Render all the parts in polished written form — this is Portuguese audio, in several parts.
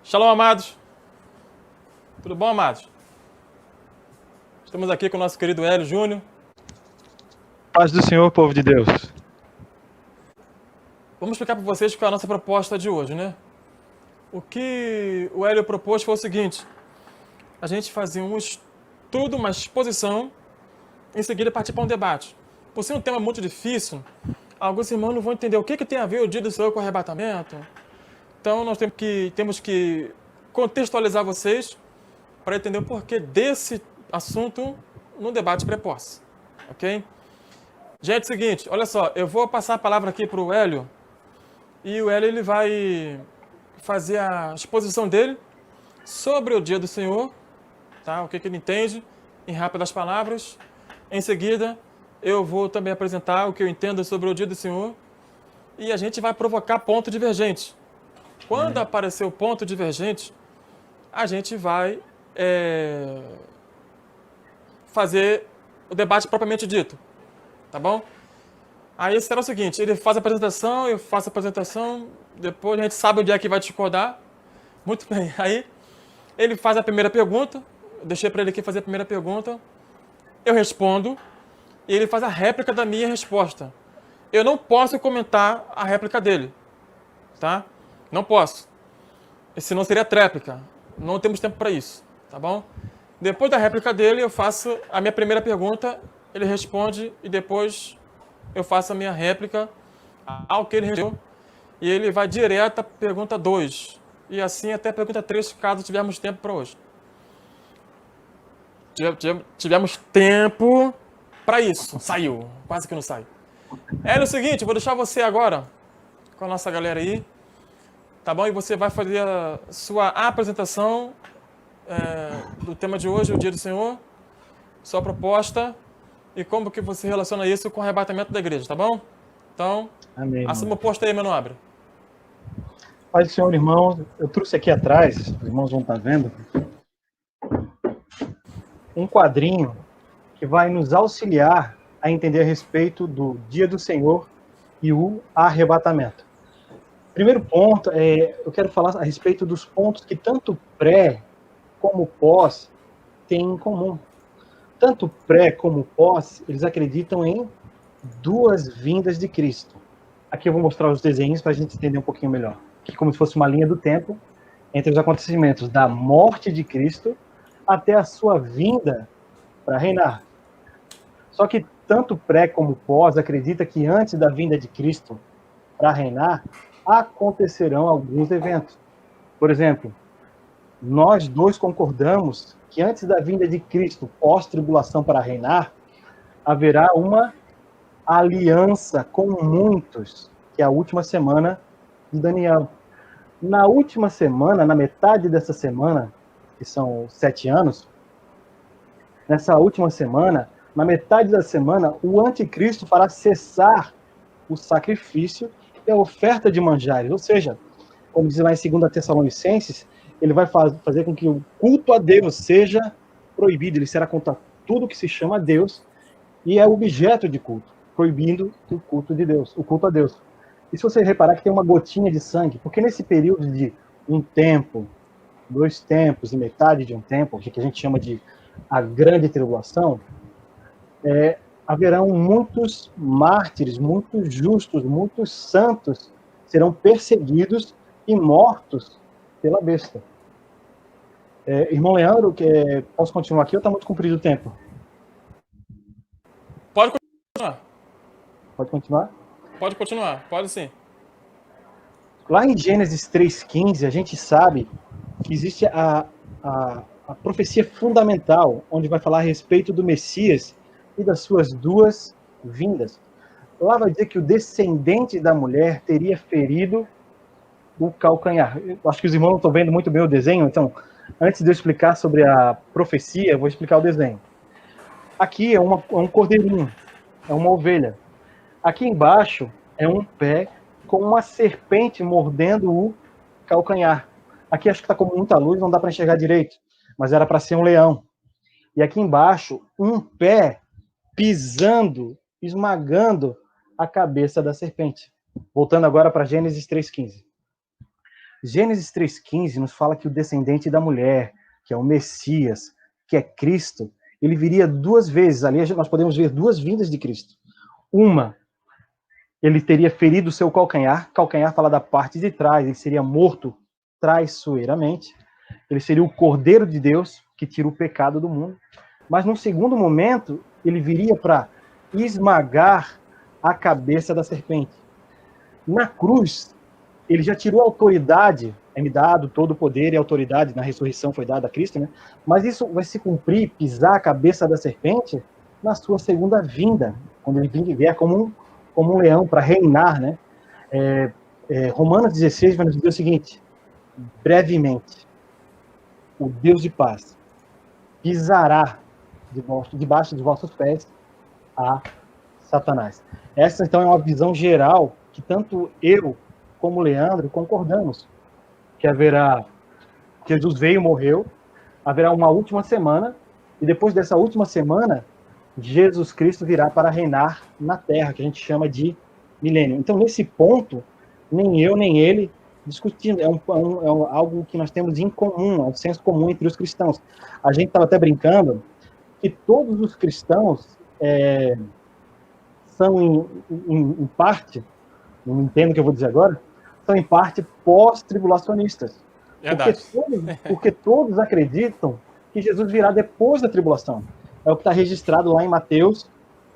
Shalom, amados. Tudo bom, amados? Estamos aqui com o nosso querido Hélio Júnior. Paz do Senhor, povo de Deus. Vamos explicar para vocês qual é a nossa proposta de hoje, né? O que o Hélio propôs foi o seguinte: a gente fazia um estudo, uma exposição, em seguida partir para um debate. Por ser um tema muito difícil, alguns irmãos não vão entender o que tem a ver o dia do Senhor com o arrebatamento. Então nós temos que contextualizar vocês para entender o porquê desse assunto no debate pré-posse. Ok? Gente, seguinte, olha só, eu vou passar a palavra aqui para o Hélio e o Hélio ele vai fazer a exposição dele sobre o dia do Senhor, tá? O que ele entende em rápidas palavras. Em seguida, eu vou também apresentar o que eu entendo sobre o dia do Senhor e a gente vai provocar ponto divergente. Quando aparecer o ponto divergente, a gente vai fazer o debate propriamente dito, tá bom? Aí será o seguinte, ele faz a apresentação, eu faço a apresentação, depois a gente sabe onde é que vai discordar. Muito bem, aí ele faz a primeira pergunta, eu deixei para ele aqui fazer a primeira pergunta, eu respondo, e ele faz a réplica da minha resposta. Eu não posso comentar a réplica dele, tá? Não posso. Senão seria tréplica. Não temos tempo para isso, tá bom? Depois da réplica dele, eu faço a minha primeira pergunta, ele responde e depois eu faço a minha réplica ao que ele respondeu. E ele vai direto à pergunta 2. E assim até a pergunta 3, caso tivermos tempo para hoje. Tivemos tempo para isso. Saiu. Quase que não sai. É o seguinte, vou deixar você agora com a nossa galera aí. Tá bom? E você vai fazer a sua apresentação do tema de hoje, o Dia do Senhor, sua proposta e como que você relaciona isso com o arrebatamento da igreja, tá bom? Então, Amém, assuma o posto aí, meu nobre. Paz do Senhor, irmãos. Eu trouxe aqui atrás, os irmãos vão estar vendo, um quadrinho que vai nos auxiliar a entender a respeito do Dia do Senhor e o arrebatamento. Primeiro ponto, eu quero falar a respeito dos pontos que tanto pré como pós têm em comum. Tanto pré como pós, eles acreditam em duas vindas de Cristo. Aqui eu vou mostrar os desenhos para a gente entender um pouquinho melhor. Aqui como se fosse uma linha do tempo entre os acontecimentos da morte de Cristo até a sua vinda para reinar. Só que tanto pré como pós acredita que antes da vinda de Cristo para reinar, acontecerão alguns eventos. Por exemplo, nós dois concordamos que antes da vinda de Cristo, pós-tribulação para reinar, haverá uma aliança com muitos, que é a última semana de Daniel. Na última semana, na metade dessa semana, que são 7 anos, nessa última semana, na metade da semana, o anticristo fará cessar o sacrifício e a oferta de manjares, ou seja, como diz lá em 2 Tessalonicenses, ele vai fazer com que o culto a Deus seja proibido, ele será contra tudo que se chama Deus e é objeto de culto, proibindo o culto de Deus, o culto a Deus. E se você reparar que tem uma gotinha de sangue, porque nesse período de um tempo, 2 tempos e metade de um tempo, que a gente chama de a grande tribulação, haverão muitos mártires, muitos justos, muitos santos serão perseguidos e mortos pela besta. Irmão Leandro, posso continuar aqui ou está muito comprido o tempo? Pode continuar. Pode continuar? Pode continuar, pode sim. Lá em Gênesis 3,15, a gente sabe que existe a profecia fundamental, onde vai falar a respeito do Messias e das suas duas vindas. Lá vai dizer que o descendente da mulher teria ferido o calcanhar. Eu acho que os irmãos não estão vendo muito bem o desenho, então, antes de eu explicar sobre a profecia, eu vou explicar o desenho. Aqui é um cordeirinho, é uma ovelha. Aqui embaixo é um pé com uma serpente mordendo o calcanhar. Aqui acho que está com muita luz, não dá para enxergar direito, mas era para ser um leão. E aqui embaixo, um pé pisando, esmagando a cabeça da serpente. Voltando agora para Gênesis 3,15. Gênesis 3,15 nos fala que o descendente da mulher, que é o Messias, que é Cristo, ele viria duas vezes. Ali nós podemos ver duas vindas de Cristo. Uma, ele teria ferido o seu calcanhar. Calcanhar fala da parte de trás. Ele seria morto traiçoeiramente. Ele seria o Cordeiro de Deus que tira o pecado do mundo. Mas num segundo momento, ele viria para esmagar a cabeça da serpente. Na cruz, ele já tirou a autoridade, é-me dado todo o poder e autoridade, na ressurreição foi dada a Cristo, né? Mas isso vai se cumprir, pisar a cabeça da serpente, na sua segunda vinda, quando ele vier como um leão para reinar, né? Romanos 16 vai nos dizer o seguinte: brevemente, o Deus de paz pisará debaixo dos vossos pés a Satanás. Essa, então, é uma visão geral que tanto eu como Leandro concordamos, que haverá, Jesus veio, morreu, haverá uma última semana, e depois dessa última semana, Jesus Cristo virá para reinar na Terra, que a gente chama de milênio. Então, nesse ponto, nem eu nem ele discutindo, algo que nós temos em comum, é um senso comum entre os cristãos. A gente estava até brincando que todos os cristãos são, em parte, não entendo o que eu vou dizer agora, são em parte pós-tribulacionistas. Porque todos acreditam que Jesus virá depois da tribulação. É o que está registrado lá em Mateus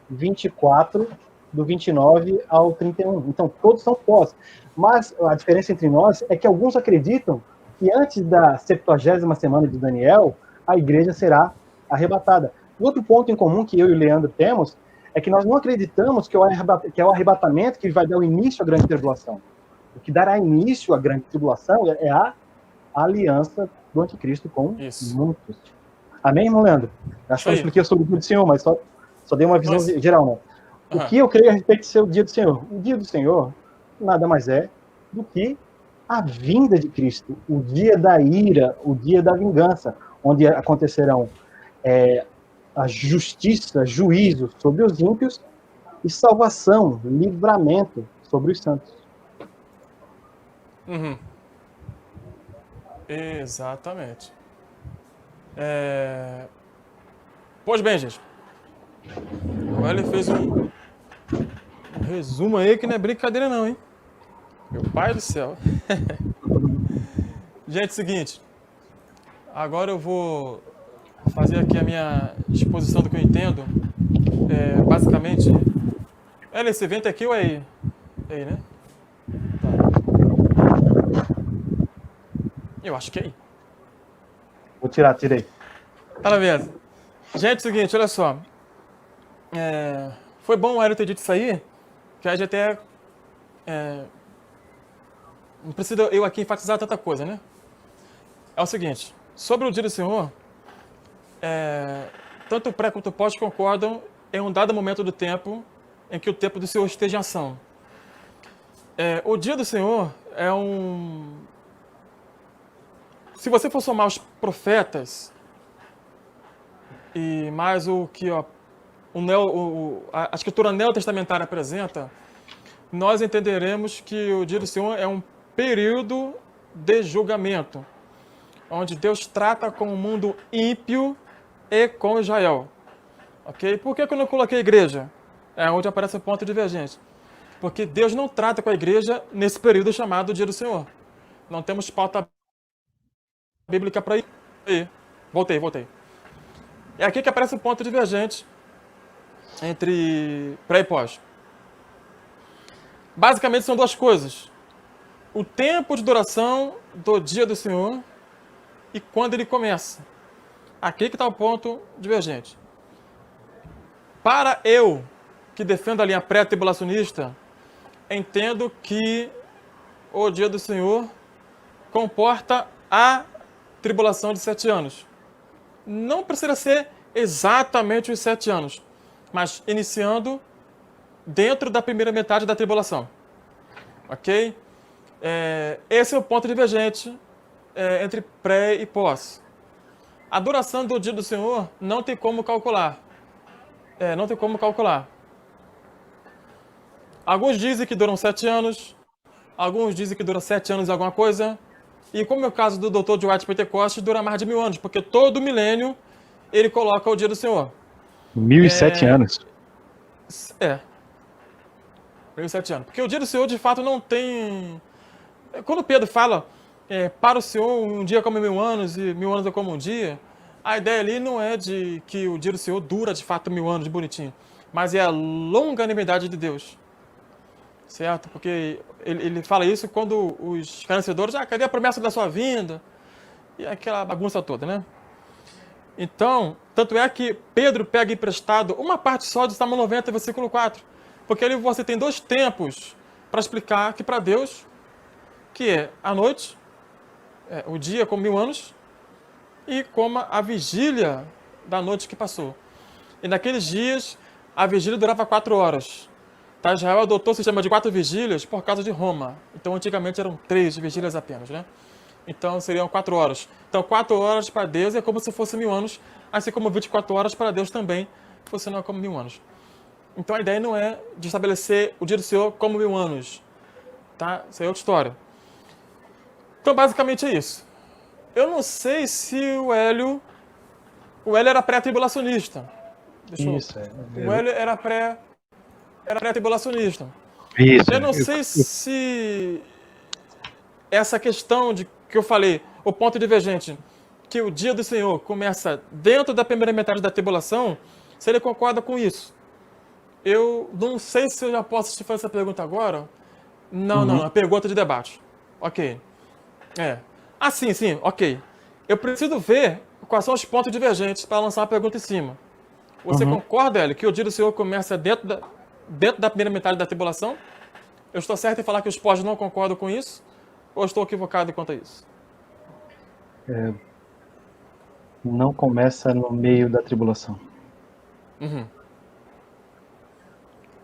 24, do 29 ao 31. Então, todos são pós. Mas a diferença entre nós é que alguns acreditam que antes da 70ª semana de Daniel, a igreja será arrebatada. E outro ponto em comum que eu e o Leandro temos é que nós não acreditamos que é o arrebatamento que vai dar o início à grande tribulação. O que dará início à grande tribulação é a aliança do anticristo com muitos. Amém, irmão Leandro? Acho que eu expliquei sobre o dia do Senhor, mas só dei uma visão geral, né? O que eu creio a respeito de ser o dia do Senhor? O dia do Senhor nada mais é do que a vinda de Cristo, o dia da ira, o dia da vingança, onde acontecerão a justiça, juízo sobre os ímpios e salvação, livramento sobre os santos. Uhum. Exatamente. Pois bem, gente. Agora ele fez um resumo aí que não é brincadeira não, hein? Meu pai do céu. Gente, seguinte. Agora eu vou fazer aqui a minha exposição do que eu entendo. Basicamente... Esse evento aqui ou é aí? É aí, né? Tá. Eu acho que é aí. Vou tirar, tirei. Tá na mesa. Gente, é o seguinte, olha só. Foi bom o Hélio ter dito isso aí, que a gente até... não precisa eu aqui enfatizar tanta coisa, né? É o seguinte, sobre o dia do Senhor, tanto o pré quanto o pós concordam em um dado momento do tempo em que o tempo do Senhor esteja em ação. O dia do Senhor é um... Se você for somar os profetas e mais o que a escritura neotestamentária apresenta, nós entenderemos que o dia do Senhor é um período de julgamento, onde Deus trata com o mundo ímpio e com Israel. Ok? Por que eu não coloquei igreja? É onde aparece o ponto divergente. Porque Deus não trata com a igreja nesse período chamado Dia do Senhor. Não temos pauta bíblica para ir. Voltei. É aqui que aparece o ponto divergente entre pré e pós. Basicamente são duas coisas. O tempo de duração do Dia do Senhor e quando ele começa. Aqui que está o ponto divergente. Para eu, que defendo a linha pré-tribulacionista, entendo que o Dia do Senhor comporta a tribulação de 7 anos. Não precisa ser exatamente os 7 anos, mas iniciando dentro da primeira metade da tribulação. Ok? Esse é o ponto divergente entre pré e pós. A duração do Dia do Senhor não tem como calcular. Alguns dizem que duram 7 anos, alguns dizem que dura 7 anos e alguma coisa, E como é o caso do Dr. Dwight Pentecostes, dura mais de 1000 anos, porque todo milênio ele coloca o dia do Senhor. 1007 anos. É. 1007 anos. Porque o dia do Senhor, de fato, não tem... Quando Pedro fala, para o Senhor um dia como 1000 anos e 1000 anos é como um dia, a ideia ali não é de que o dia do Senhor dura, de fato, 1000 anos, bonitinho. Mas é a longanimidade de Deus. Certo? Porque ele fala isso quando os escarnecedores, cadê a promessa da sua vinda? E aquela bagunça toda, né? Então, tanto é que Pedro pega emprestado uma parte só do Salmo 90, versículo 4. Porque ali você tem dois tempos para explicar que para Deus, que é a noite, o dia como 1000 anos, e como a vigília da noite que passou. E naqueles dias, a vigília durava 4 horas. Tá? Israel adotou o sistema de 4 vigílias por causa de Roma. Então, antigamente eram 3 vigílias apenas, né? Então, seriam 4 horas. Então, 4 horas para Deus é como se fosse 1000 anos, assim como 24 horas para Deus também funcionam como 1000 anos. Então, a ideia não é de estabelecer o dia do Senhor como 1000 anos. Tá? Isso aí é outra história. Então, basicamente é isso. Eu não sei se o Hélio era pré-tribulacionista. Isso, O Hélio era pré-tribulacionista. Isso. Eu não sei se essa questão de que eu falei, o ponto divergente, que o dia do Senhor começa dentro da primeira metade da tribulação, se ele concorda com isso. Eu não sei se eu já posso te fazer essa pergunta agora. Não, é pergunta de debate. Ok. Sim, ok. Eu preciso ver quais são os pontos divergentes para lançar uma pergunta em cima. Você concorda, Hélio, que o dia do Senhor começa dentro da primeira metade da tribulação? Eu estou certo em falar que os pós não concordam com isso? Ou estou equivocado quanto a isso? Não começa no meio da tribulação.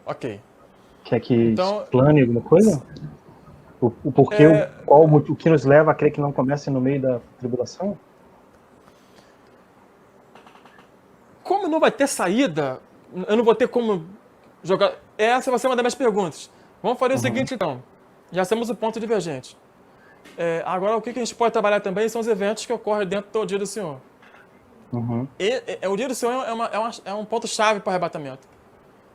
Ok. Quer que explane alguma coisa? O porquê, o que nos leva a crer que não comece no meio da tribulação? Como não vai ter saída, eu não vou ter como jogar... Essa vai ser uma das minhas perguntas. Vamos fazer o seguinte, então. Já temos o ponto divergente. Agora, o que a gente pode trabalhar também são os eventos que ocorrem dentro do dia do Senhor. O dia do Senhor é um ponto-chave para o arrebatamento.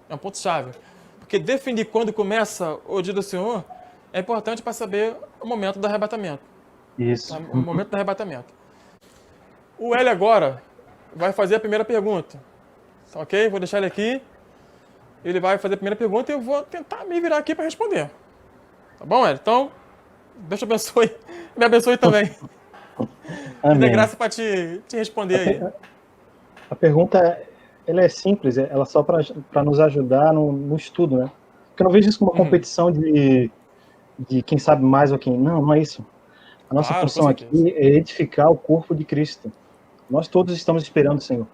É um ponto-chave. Porque definir quando começa o dia do Senhor é importante para saber o momento do arrebatamento. Isso. O momento do arrebatamento. O Hélio agora vai fazer a primeira pergunta. Ok? Vou deixar ele aqui. Ele vai fazer a primeira pergunta e eu vou tentar me virar aqui para responder. Tá bom, Hélio? Então, Deus te abençoe. Me abençoe também. Me dê graça para te responder aí. A pergunta ela é simples, ela só para nos ajudar no estudo, né? Porque eu não vejo isso como uma competição de quem sabe mais ou quem... Não é isso. A nossa função aqui é edificar o corpo de Cristo. Nós todos estamos esperando o Senhor.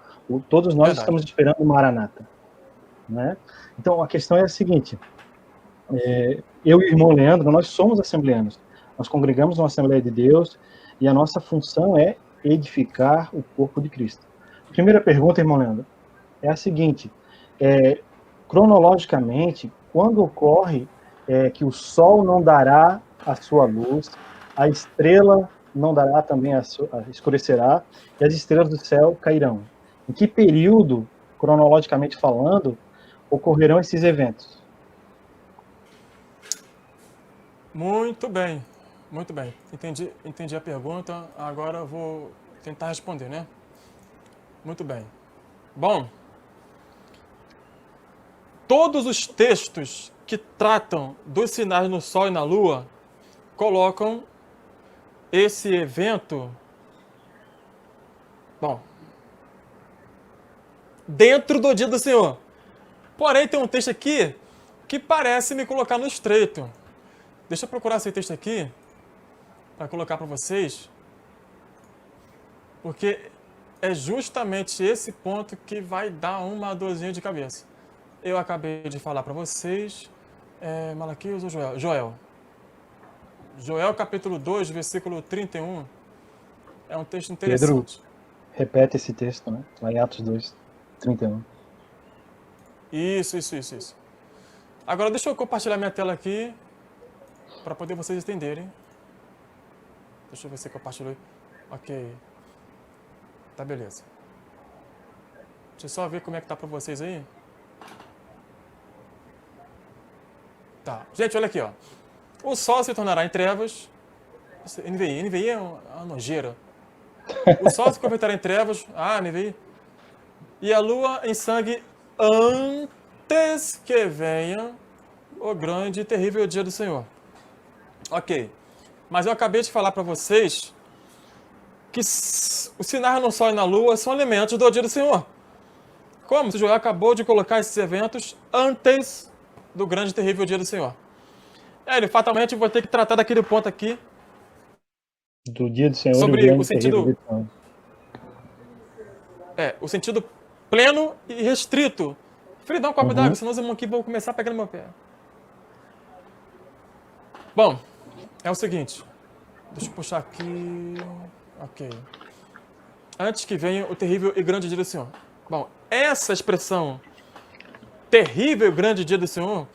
Todos nós estamos esperando o Maranata. Né? Então, a questão é a seguinte. Eu e o irmão Leandro, nós somos assembleanos. Nós congregamos na Assembleia de Deus e a nossa função é edificar o corpo de Cristo. Primeira pergunta, irmão Leandro, é a seguinte. Cronologicamente, quando ocorre que o sol não dará a sua luz, a estrela não dará também escurecerá, e as estrelas do céu cairão. Em que período, cronologicamente falando, ocorrerão esses eventos? Muito bem. Entendi a pergunta, agora eu vou tentar responder, né? Muito bem. Bom, todos os textos que tratam dos sinais no Sol e na Lua colocam esse evento, dentro do dia do Senhor. Porém, tem um texto aqui que parece me colocar no estreito. Deixa eu procurar esse texto aqui para colocar para vocês, porque é justamente esse ponto que vai dar uma dorzinha de cabeça. Eu acabei de falar para vocês, Malaquias ou Joel? Joel capítulo 2, versículo 31, é um texto interessante. Pedro repete esse texto, né? Lá em Atos 2, 31. Isso. Agora deixa eu compartilhar minha tela aqui, para poder vocês entenderem. Deixa eu ver se eu compartilho. Ok. Tá, beleza. Deixa eu só ver como é que tá pra vocês aí. Tá. Gente, olha aqui, ó. O sol se tornará em trevas. NVI é uma nojeira. O sol se converterá em trevas. Ah, NVI. E a lua em sangue antes que venha o grande e terrível dia do Senhor. Ok. Mas eu acabei de falar para vocês que os sinais no sol e na lua são elementos do dia do Senhor. Como? O Joel acabou de colocar esses eventos antes do grande e terrível dia do Senhor. Ele fatalmente vai ter que tratar daquele ponto aqui. Do dia do Senhor sobre e o grande o sentido, terrível dia do Senhor. o sentido pleno e restrito. Filho, dá um copo d'água, senão os irmãos aqui vão começar a pegar no meu pé. Bom, é o seguinte. Deixa eu puxar aqui. Ok. Antes que venha o terrível e grande dia do Senhor. Bom, essa expressão terrível e grande dia do Senhor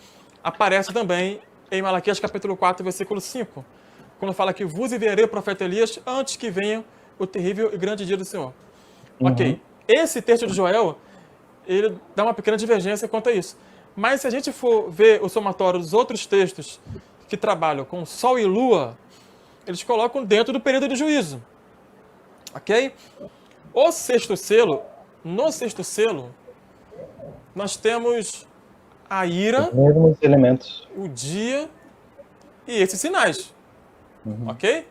aparece também em Malaquias capítulo 4, versículo 5. Quando fala que vos enviarei o profeta Elias antes que venha o terrível e grande dia do Senhor. Ok. Esse texto de Joel, ele dá uma pequena divergência quanto a isso. Mas se a gente for ver o somatório dos outros textos que trabalham com sol e lua, eles colocam dentro do período de juízo. Ok? O sexto selo, no sexto selo, nós temos a ira, Os mesmos elementos. o dia e esses sinais. Ok?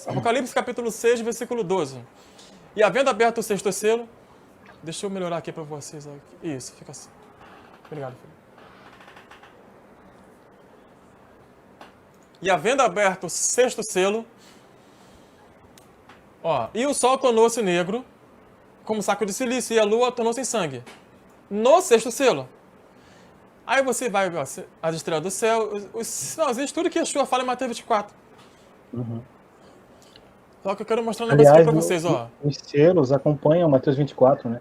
Apocalipse capítulo 6, versículo 12. E havendo aberto o sexto selo, deixa eu melhorar aqui para vocês. Isso, fica assim. Obrigado, filho. E havendo aberto o sexto selo, e o sol tornou-se negro, como saco de silício, e a lua tornou-se em sangue. No sexto selo. Aí você vai ver as estrelas do céu, os sinalzinhos, tudo que Yeshua fala em Mateus 24. Só que eu quero mostrar um negócio aqui para vocês, Os selos acompanham Mateus 24, né?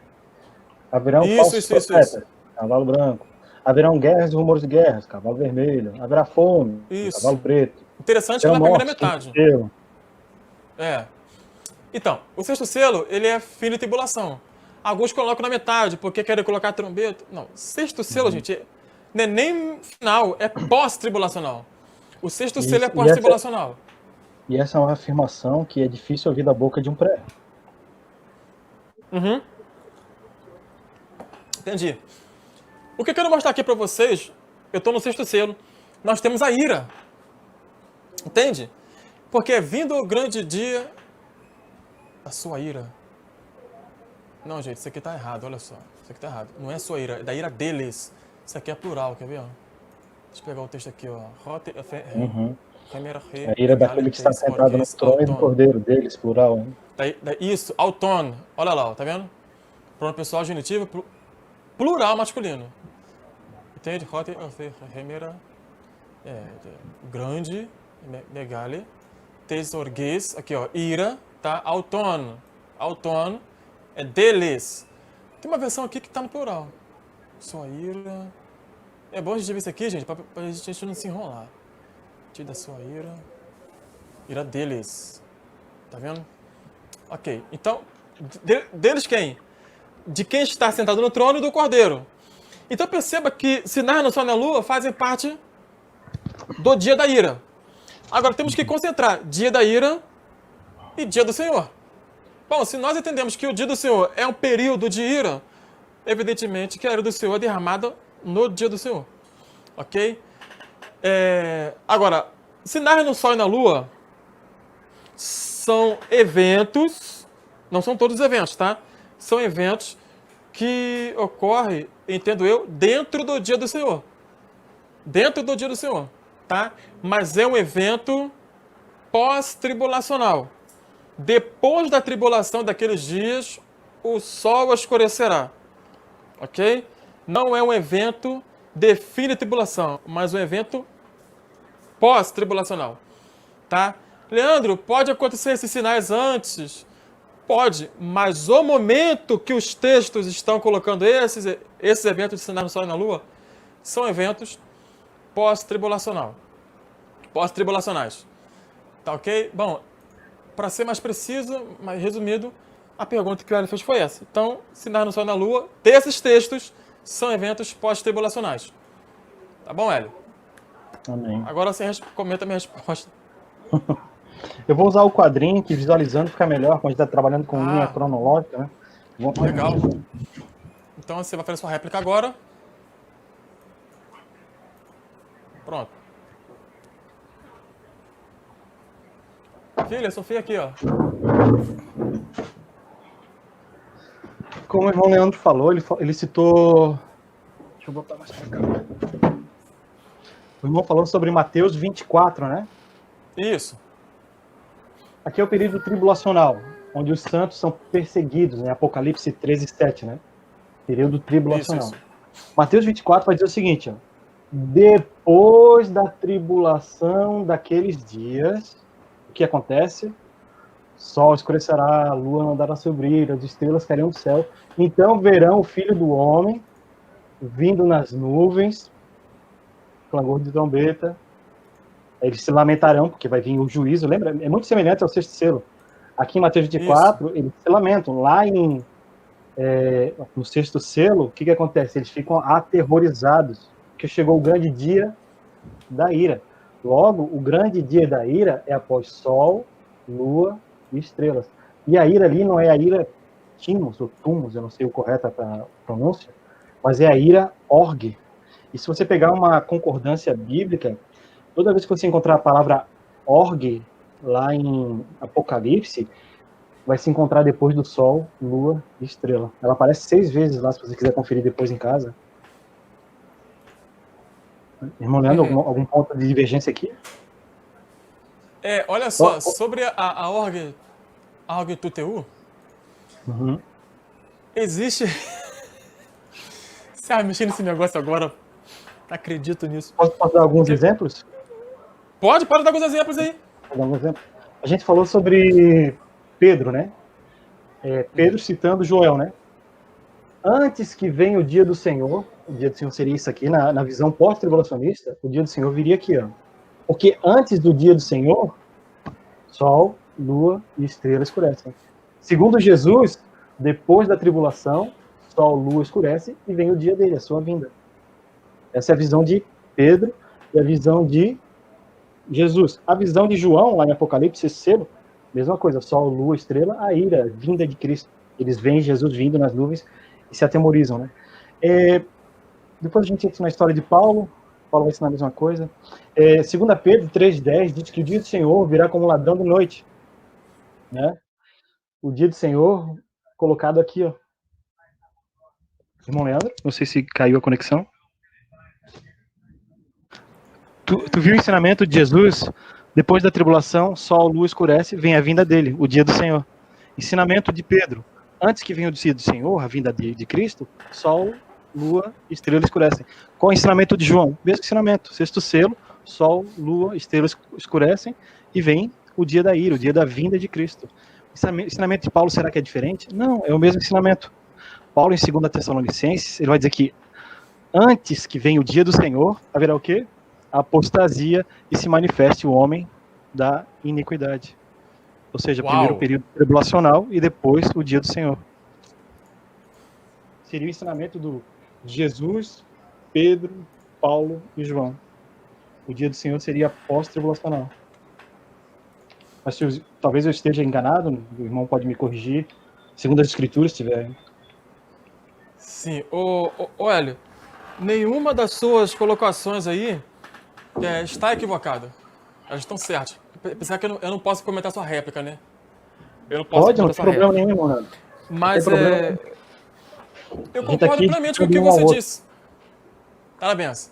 Haverão falsos profetas, cavalo branco. Haverão guerras e rumores de guerras, cavalo vermelho. Haverá fome, cavalo preto. Interessante que na primeira metade. Então, o sexto selo, ele é fim de tribulação. Alguns colocam na metade, porque querem colocar trombeta. Não, sexto selo, gente, não é nem final, é pós-tribulacional. O sexto selo é pós-tribulacional. E essa é uma afirmação que é difícil ouvir da boca de um pré. Entendi. O que eu quero mostrar aqui para vocês, eu estou no sexto selo, nós temos a ira. Entende? Porque vindo o grande dia, a sua ira. Não, gente, isso aqui está errado, olha só. Isso aqui está errado. Não é a sua ira, é da ira deles. Isso aqui é plural, quer ver? Deixa eu pegar o texto aqui, ó. A ira daquele que está sentado no trono e do cordeiro deles, plural. Isso, auton. Olha lá, tá vendo? Pronome pessoal genitivo, plural masculino. Entende? Grande, megale, tesorgues, aqui ó, ira, tá? Auton. Auton é deles. Tem uma versão aqui que tá no plural. Sua ira. É bom a gente ver isso aqui, gente, pra gente não se enrolar. Da sua ira. Ira deles. Tá vendo? Ok. Então, deles quem? De quem está sentado no trono e do cordeiro. Então perceba que sinais no sol e na lua fazem parte do dia da ira. Agora temos que concentrar dia da ira e dia do Senhor. Bom, se nós entendemos que o dia do Senhor é um período de ira, evidentemente que a ira do Senhor é derramada no dia do Senhor. Ok? Agora, sinais no sol e na lua são eventos, não são todos os eventos, tá? São eventos que ocorrem, entendo eu, dentro do dia do Senhor. Dentro do dia do Senhor, tá? Mas é um evento pós-tribulacional. Depois da tribulação daqueles dias, o sol escurecerá. Ok? Não é um evento de fim de tribulação, mas um evento pós-tribulacional, tá? Leandro, pode acontecer esses sinais antes? Pode, mas o momento que os textos estão colocando esses eventos de sinais no sol e na lua são eventos pós-tribulacional, pós-tribulacionais. Tá ok? Bom, para ser mais preciso, mais resumido, a pergunta que o Hélio fez foi essa. Então, sinais no Sol e na Lua, desses textos, são eventos pós-tribulacionais. Tá bom, Hélio? Amém. Agora você comenta a minha resposta. Eu vou usar o quadrinho que visualizando fica melhor quando a gente está trabalhando com linha Ah. cronológica, né? Legal. Então você vai fazer sua réplica agora. Pronto. Filha, Sofia aqui, ó. Como o irmão Leandro falou, ele citou... Deixa eu botar mais pra cá. O irmão falou sobre Mateus 24, né? Isso. Aqui é o período tribulacional, onde os santos são perseguidos, né? Apocalipse 13:7, né? Período tribulacional. Isso. Mateus 24 vai dizer o seguinte, ó. Depois da tribulação daqueles dias, o que acontece? Sol escurecerá, a lua não dará seu brilho, as estrelas cairão do céu. Então verão o Filho do Homem vindo nas nuvens, clangor de trombeta. Eles se lamentarão, porque vai vir o juízo. Lembra? É muito semelhante ao sexto selo. Aqui em Mateus 24, eles se lamentam. Lá no sexto selo, o que acontece? Eles ficam aterrorizados, porque chegou o grande dia da ira. Logo, o grande dia da ira é após sol, lua e estrelas. E a ira ali não é a ira timos ou tumos, eu não sei o correto a pronúncia, mas é a ira orgue. E se você pegar uma concordância bíblica, toda vez que você encontrar a palavra orgue lá em Apocalipse, vai se encontrar depois do sol, lua e estrela. Ela aparece 6 vezes lá, se você quiser conferir depois em casa. Irmão Leandro, algum ponto de divergência aqui? Olha só, sobre a org tuteu, existe... Você vai mexer nesse negócio agora? Não acredito nisso. Posso dar alguns exemplos? Pode dar alguns exemplos aí. Vou dar um exemplo. A gente falou sobre Pedro, né? Pedro citando Joel, né? Antes que venha o dia do Senhor, o dia do Senhor seria isso aqui, na visão pós-tribulacionista, o dia do Senhor viria aqui, ó. Porque antes do dia do Senhor, sol, lua e estrela escurecem. Segundo Jesus, depois da tribulação, sol, lua escurece e vem o dia dele, a sua vinda. Essa é a visão de Pedro e a visão de Jesus. A visão de João, lá em Apocalipse, selo, mesma coisa, sol, lua, estrela, a ira, a vinda de Cristo. Eles veem Jesus vindo nas nuvens e se atemorizam, né? Depois a gente entra na história de Paulo vai ensinar a mesma coisa. 2 Pedro 3,10 diz que o dia do Senhor virá como ladrão de noite. Né? O dia do Senhor colocado aqui, ó. Irmão Leandro, não sei se caiu a conexão. Tu viu o ensinamento de Jesus? Depois da tribulação, sol, lua escurece, vem a vinda dele, o dia do Senhor. Ensinamento de Pedro. Antes que venha o dia do Senhor, a vinda de Cristo, sol, lua, estrela escurecem. Qual é o ensinamento de João? Mesmo ensinamento. Sexto selo, sol, lua, estrelas escurecem e vem o dia da ira, o dia da vinda de Cristo. O ensinamento de Paulo, será que é diferente? Não, é o mesmo ensinamento. Paulo, em 2 Tessalonicenses, ele vai dizer que antes que venha o dia do Senhor, haverá o quê? A apostasia e se manifeste o homem da iniquidade. Ou seja, primeiro o período tribulacional e depois o dia do Senhor. Seria o ensinamento de Jesus, Pedro, Paulo e João. O dia do Senhor seria pós-tribulacional. Mas talvez eu esteja enganado, o irmão pode me corrigir, segundo as escrituras, se tiver. Sim. Hélio, nenhuma das suas colocações aí está equivocada. Elas estão certas. Apesar que eu não posso comentar sua réplica, né? Eu não posso Pode, não tem problema nenhum, irmão. Mas eu concordo plenamente com o que você disse. Parabéns.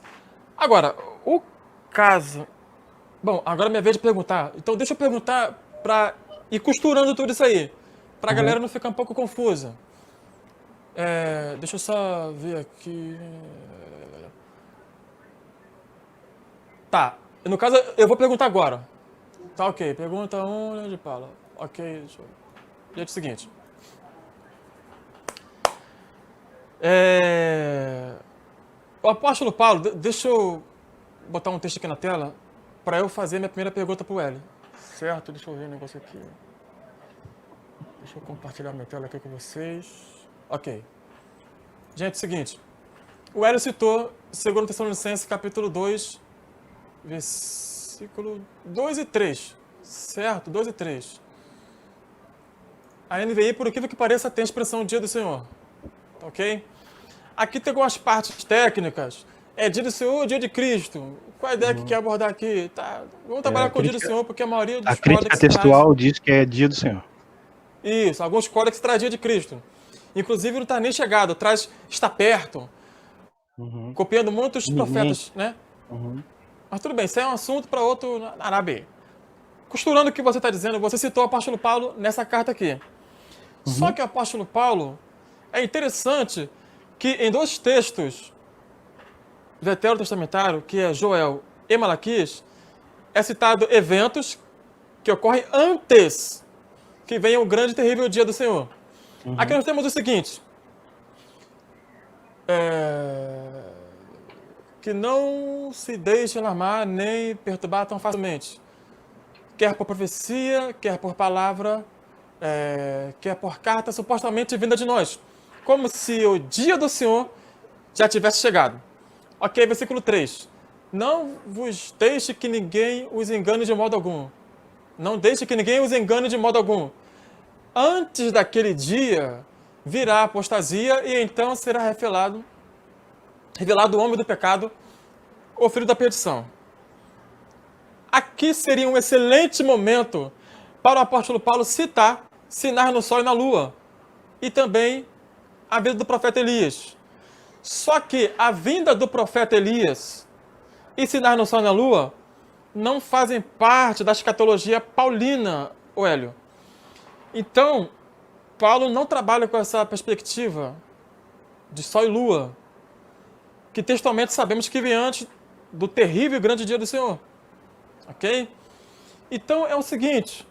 Agora, o caso... Bom, agora é minha vez de perguntar. Então deixa eu perguntar para ir costurando tudo isso aí. Para a galera não ficar um pouco confusa. Deixa eu só ver aqui... Tá. No caso, eu vou perguntar agora. Tá, ok. Pergunta 1, de Paula. Ok, deixa eu... Gente, é o seguinte. O apóstolo Paulo, deixa eu botar um texto aqui na tela para eu fazer minha primeira pergunta para o Hélio. Certo? Deixa eu ver um negócio aqui. Deixa eu compartilhar minha tela aqui com vocês. Ok. Gente, é o seguinte. O Hélio citou 2 Tessalonicenses, capítulo 2, versículo 2 e 3. Certo? 2 e 3. A NVI, por incrível que pareça, tem a expressão dia do Senhor. Ok? Aqui tem algumas partes técnicas. É dia do Senhor ou dia de Cristo? Qual a ideia que quer abordar aqui? Tá, vamos trabalhar com o dia do Senhor, porque a maioria dos A crítica códex textual diz que é dia do Senhor. Isso, alguns códex traz dia de Cristo. Inclusive não está nem chegado, traz está perto, copiando muitos profetas, né? Mas tudo bem, isso é um assunto para outro Arábia. Costurando o que você está dizendo, você citou o apóstolo Paulo nessa carta aqui. Só que o apóstolo Paulo, é interessante que em 2 textos do Veterano Testamentário, que é Joel e Malaquias, é citado eventos que ocorrem antes que venha o grande e terrível dia do Senhor. Aqui nós temos o seguinte. Que não se deixe alarmar nem perturbar tão facilmente. Quer por profecia, quer por palavra, quer por carta supostamente vinda de nós. Como se o dia do Senhor já tivesse chegado. Ok, versículo 3. Não vos deixe que ninguém os engane de modo algum. Não deixe que ninguém os engane de modo algum. Antes daquele dia virá a apostasia e então será revelado o homem do pecado, o filho da perdição. Aqui seria um excelente momento para o apóstolo Paulo citar sinais no sol e na lua e também a vida do profeta Elias. Só que a vinda do profeta Elias e sinais no sol e na lua não fazem parte da escatologia paulina, Hélio. Então, Paulo não trabalha com essa perspectiva de sol e lua, que textualmente sabemos que vem antes do terrível e grande dia do Senhor. Ok? Então é o seguinte,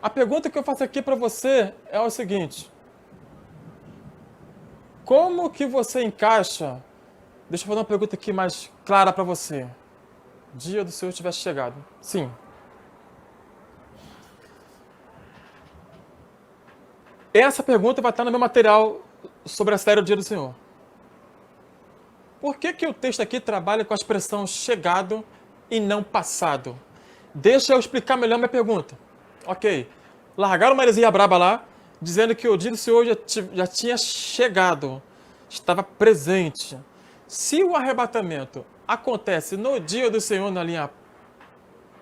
a pergunta que eu faço aqui para você é o seguinte: como que você encaixa, deixa eu fazer uma pergunta aqui mais clara para você, dia do Senhor tivesse chegado? Sim. Essa pergunta vai estar no meu material sobre a série do dia do Senhor. Por que o texto aqui trabalha com a expressão chegado e não passado? Deixa eu explicar melhor minha pergunta. Ok. Largaram uma heresia braba lá, dizendo que o dia do Senhor já tinha chegado, estava presente. Se o arrebatamento acontece no dia do Senhor na linha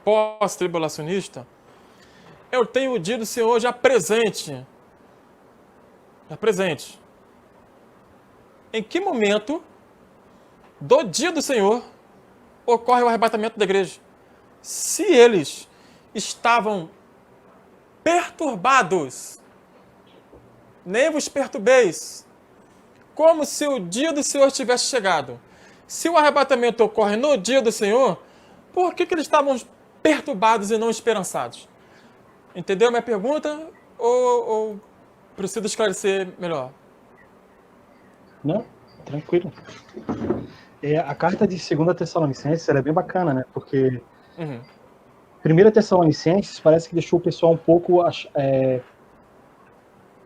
pós-tribulacionista, eu tenho o dia do Senhor já presente. Já presente. Em que momento do dia do Senhor ocorre o arrebatamento da igreja? Se eles estavam perturbados, nem vos perturbeis, como se o dia do Senhor tivesse chegado. Se o arrebatamento ocorre no dia do Senhor, por que eles estavam perturbados e não esperançados? Entendeu a minha pergunta? Ou preciso esclarecer melhor? Não, tranquilo. A carta de 2 Tessalonicenses é bem bacana, né? Porque 1 Tessalonicenses parece que deixou o pessoal um pouco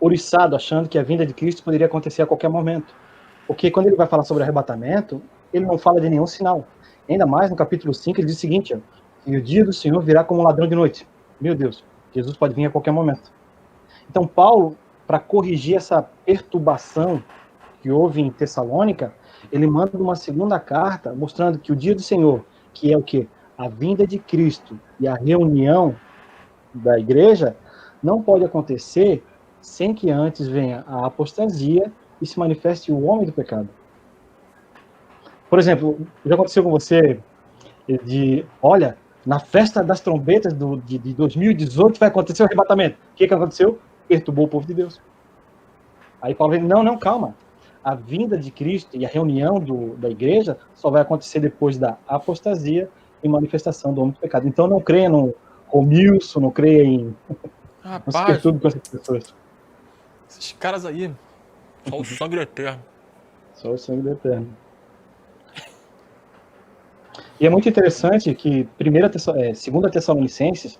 oriçado, achando que a vinda de Cristo poderia acontecer a qualquer momento. Porque quando ele vai falar sobre arrebatamento, ele não fala de nenhum sinal. Ainda mais no capítulo 5, ele diz o seguinte: ó, e o dia do Senhor virá como um ladrão de noite. Meu Deus, Jesus pode vir a qualquer momento. Então Paulo, para corrigir essa perturbação que houve em Tessalônica, ele manda uma segunda carta mostrando que o dia do Senhor, que é o quê? A vinda de Cristo e a reunião da igreja, não pode acontecer sem que antes venha a apostasia e se manifeste o homem do pecado. Por exemplo, já aconteceu com você olha, na festa das trombetas de 2018 vai acontecer o arrebatamento. O que aconteceu? Perturbou o povo de Deus. Aí Paulo diz, não, calma. A vinda de Cristo e a reunião da igreja só vai acontecer depois da apostasia e manifestação do homem do pecado. Então não creia no Romilson, não creia em... Rapaz, não se perturbe com essas pessoas. Esses caras aí, só o sangue do eterno. Só o sangue do eterno. E é muito interessante que segunda Tessalonicenses,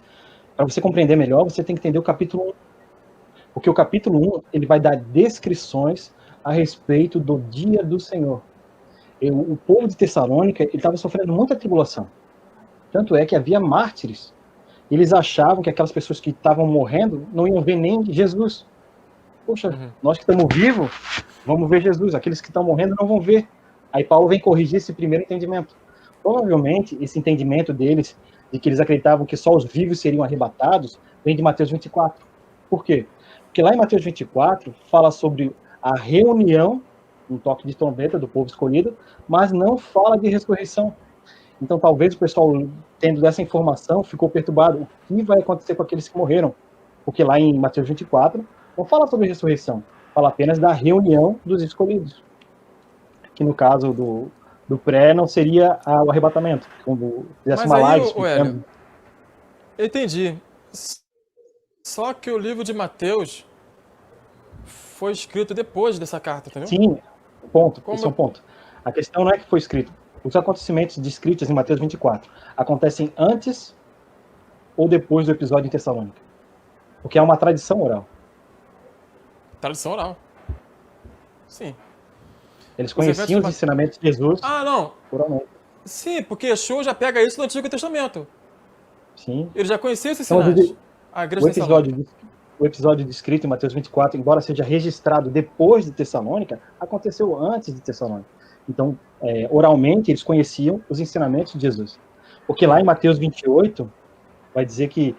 para você compreender melhor, você tem que entender o capítulo 1. Porque o capítulo 1, ele vai dar descrições a respeito do dia do Senhor. O povo de Tessalônica, ele estava sofrendo muita tribulação. Tanto é que havia mártires. Eles achavam que aquelas pessoas que estavam morrendo não iam ver nem Jesus. Poxa, nós que estamos vivos, vamos ver Jesus. Aqueles que estão morrendo não vão ver. Aí Paulo vem corrigir esse primeiro entendimento. Provavelmente, esse entendimento deles, de que eles acreditavam que só os vivos seriam arrebatados, vem de Mateus 24. Por quê? Porque lá em Mateus 24, fala sobre a reunião, um toque de trombeta do povo escolhido, mas não fala de ressurreição. Então, talvez o pessoal, tendo dessa informação, ficou perturbado. O que vai acontecer com aqueles que morreram? Porque lá em Mateus 24, não fala sobre ressurreição, fala apenas da reunião dos escolhidos. Que no caso do pré não seria o arrebatamento, como fizesse uma live explicando. Eu entendi. Só que o livro de Mateus foi escrito depois dessa carta, entendeu? Sim, ponto. Esse é um ponto. A questão não é que foi escrito. Os acontecimentos descritos em Mateus 24 acontecem antes ou depois do episódio em Tessalônica? Porque é uma tradição oral. Tradição oral. Sim. Eles conheciam os ensinamentos de Jesus. Ah, não. Oralmente. Sim, porque Yeshua já pega isso no Antigo Testamento. Sim. Ele já conhecia esses sinais. O episódio descrito em Mateus 24, embora seja registrado depois de Tessalônica, aconteceu antes de Tessalônica. Então, oralmente, eles conheciam os ensinamentos de Jesus. Porque lá em Mateus 28, vai dizer que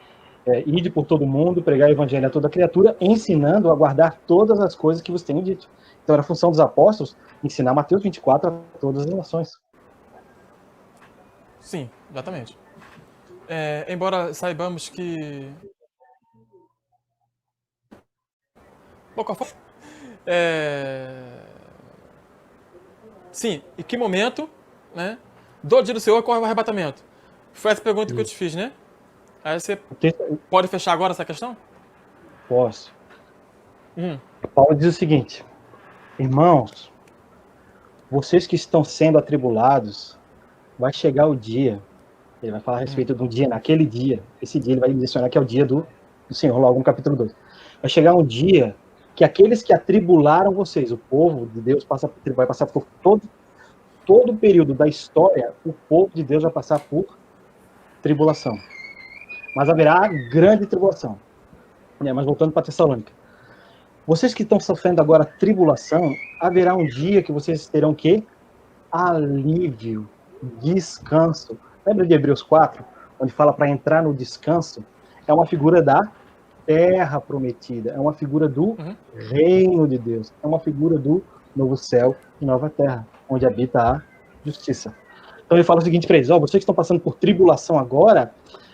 ide por todo mundo, pregar o evangelho a toda criatura, ensinando a guardar todas as coisas que vos tenho dito. Então, era a função dos apóstolos ensinar Mateus 24 a todas as nações. Sim, exatamente. Embora saibamos que... Bom, qual foi? Sim, em que momento, né, do dia do Senhor ocorre o arrebatamento? Foi essa pergunta que eu te fiz, né? Aí você pode fechar agora essa questão? Posso. Paulo diz o seguinte: irmãos, vocês que estão sendo atribulados, vai chegar o dia, ele vai falar a respeito de um dia, naquele dia, esse dia ele vai mencionar que é o dia do Senhor, logo no capítulo 2. Vai chegar um dia que aqueles que atribularam vocês, o povo de Deus vai passar por todo o período da história, o povo de Deus vai passar por tribulação. Mas haverá grande tribulação. Mas voltando para Tessalônica. Vocês que estão sofrendo agora tribulação, haverá um dia que vocês terão que alívio, descanso. Lembra de Hebreus 4, onde fala para entrar no descanso? É uma figura da terra prometida, é uma figura do reino de Deus, é uma figura do novo céu e nova terra, onde habita a justiça. Então ele fala o seguinte para eles: vocês que estão passando por tribulação agora,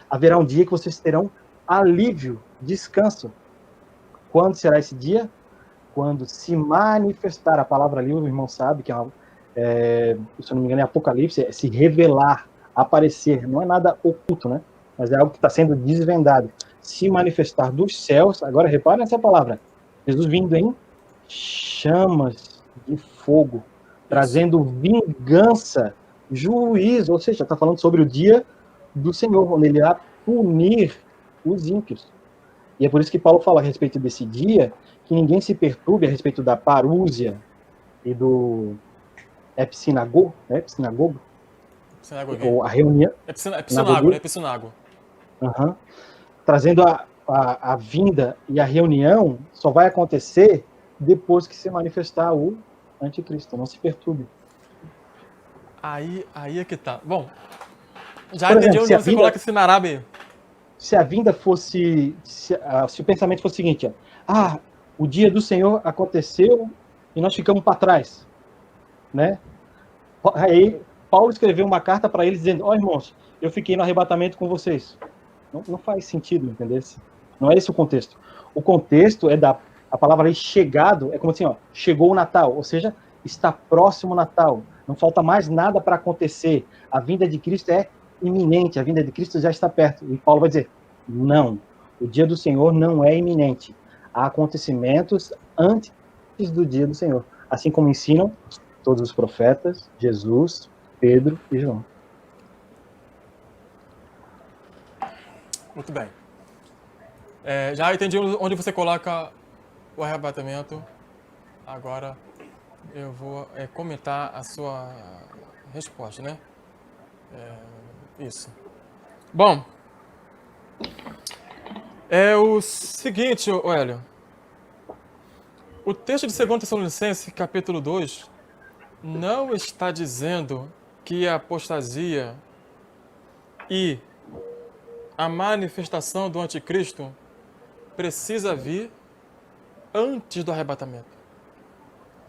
haverá um dia que vocês terão alívio, descanso. Quando será esse dia? Quando se manifestar, a palavra ali, o irmão sabe que se eu não me engano é Apocalipse, é se revelar, aparecer, não é nada oculto, né? Mas é algo que está sendo desvendado. Se manifestar dos céus, agora reparem nessa palavra, Jesus vindo em chamas de fogo, trazendo vingança, juízo, ou seja, está falando sobre o dia do Senhor, onde ele irá punir os ímpios. E é por isso que Paulo fala a respeito desse dia, que ninguém se perturbe a respeito da parúzia e do epsinagogo, né? Epsinagogo? Ou a reunião. Epsinago. Trazendo a vinda e a reunião só vai acontecer depois que se manifestar o anticristo. Não se perturbe. Aí é que tá. Bom, já entendi onde você coloca esse Narabe. Se a vinda fosse... Se o pensamento fosse o seguinte: o dia do Senhor aconteceu e nós ficamos para trás. Né? Aí Paulo escreveu uma carta para eles dizendo: irmãos, eu fiquei no arrebatamento com vocês. Não faz sentido, entendeu? Não é esse o contexto. O contexto é a palavra aí chegado, é como assim, chegou o Natal, ou seja, está próximo o Natal. Não falta mais nada para acontecer. A vinda de Cristo é iminente, a vinda de Cristo já está perto. E Paulo vai dizer: não, o dia do Senhor não é iminente. Há acontecimentos antes do dia do Senhor. Assim como ensinam todos os profetas, Jesus, Pedro e João. Muito bem. Já entendi onde você coloca o arrebatamento. Agora eu vou comentar a sua resposta, né? Isso. Bom, é o seguinte, Hélio. O texto de 2 Tessalonicenses, capítulo 2, não está dizendo que a apostasia e a manifestação do anticristo precisa vir antes do arrebatamento,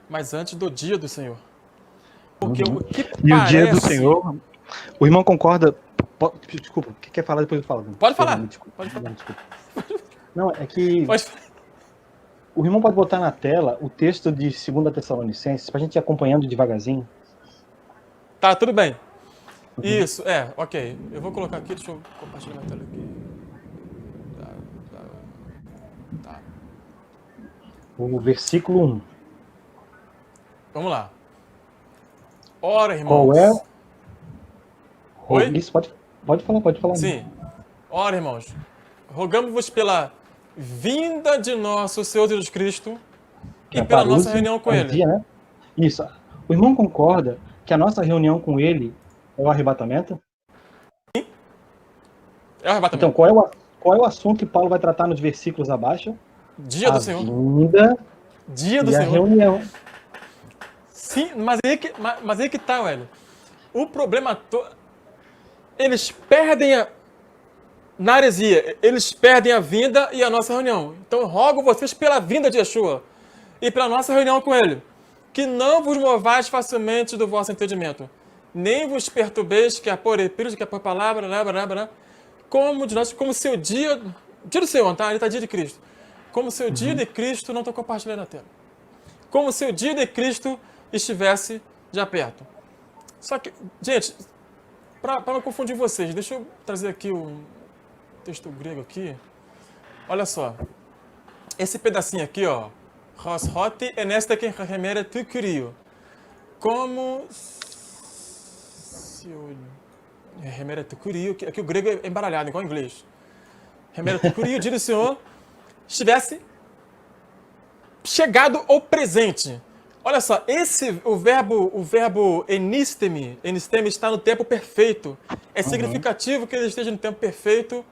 mas antes do dia do Senhor. Porque o que E parece... o dia do Senhor, o irmão concorda... Desculpa, o que quer falar depois eu falo? Pode falar. Pode falar. Desculpa. Não, é que Pode... o irmão pode botar na tela o texto de 2 Tessalonicenses, pra gente ir acompanhando devagarzinho. Tá, tudo bem. Isso, ok. Eu vou colocar aqui, deixa eu compartilhar minha tela aqui. Tá. O versículo 1. Vamos lá. Ora, irmãos. Qual é? Oi? Isso, pode falar. Sim. Ora, irmãos, rogamos-vos pela vinda de nosso Senhor Jesus Cristo e pela nossa reunião com Ele. Dia, né? Isso. O irmão concorda que a nossa reunião com Ele é o arrebatamento? Sim. É o arrebatamento. Então, qual é o assunto que Paulo vai tratar nos versículos abaixo? Dia do Senhor. Vinda Dia do e Senhor. A reunião. Sim, mas aí que tá, velho. O problema eles perdem na heresia, eles perdem a vinda e a nossa reunião. Então eu rogo vocês pela vinda de Yeshua e pela nossa reunião com Ele, que não vos movais facilmente do vosso entendimento, nem vos perturbeis, que é por espírito, que é por palavra, como se o dia do Senhor, tá? Ele está dia de Cristo. Como se o dia de Cristo, não estou compartilhando a tela. Como se o dia de Cristo estivesse já perto. Só que, gente, para não confundir vocês, deixa eu trazer aqui um texto grego aqui. Olha só. Esse pedacinho aqui, ó. Roshoti enesteken remere tu curio. Como se o remere tu curio, aqui o grego é embaralhado, igual o inglês. Remere tu curio, dia do Senhor, estivesse chegado ou presente. Olha só, o verbo enistemi está no tempo perfeito. É significativo que ele esteja no tempo perfeito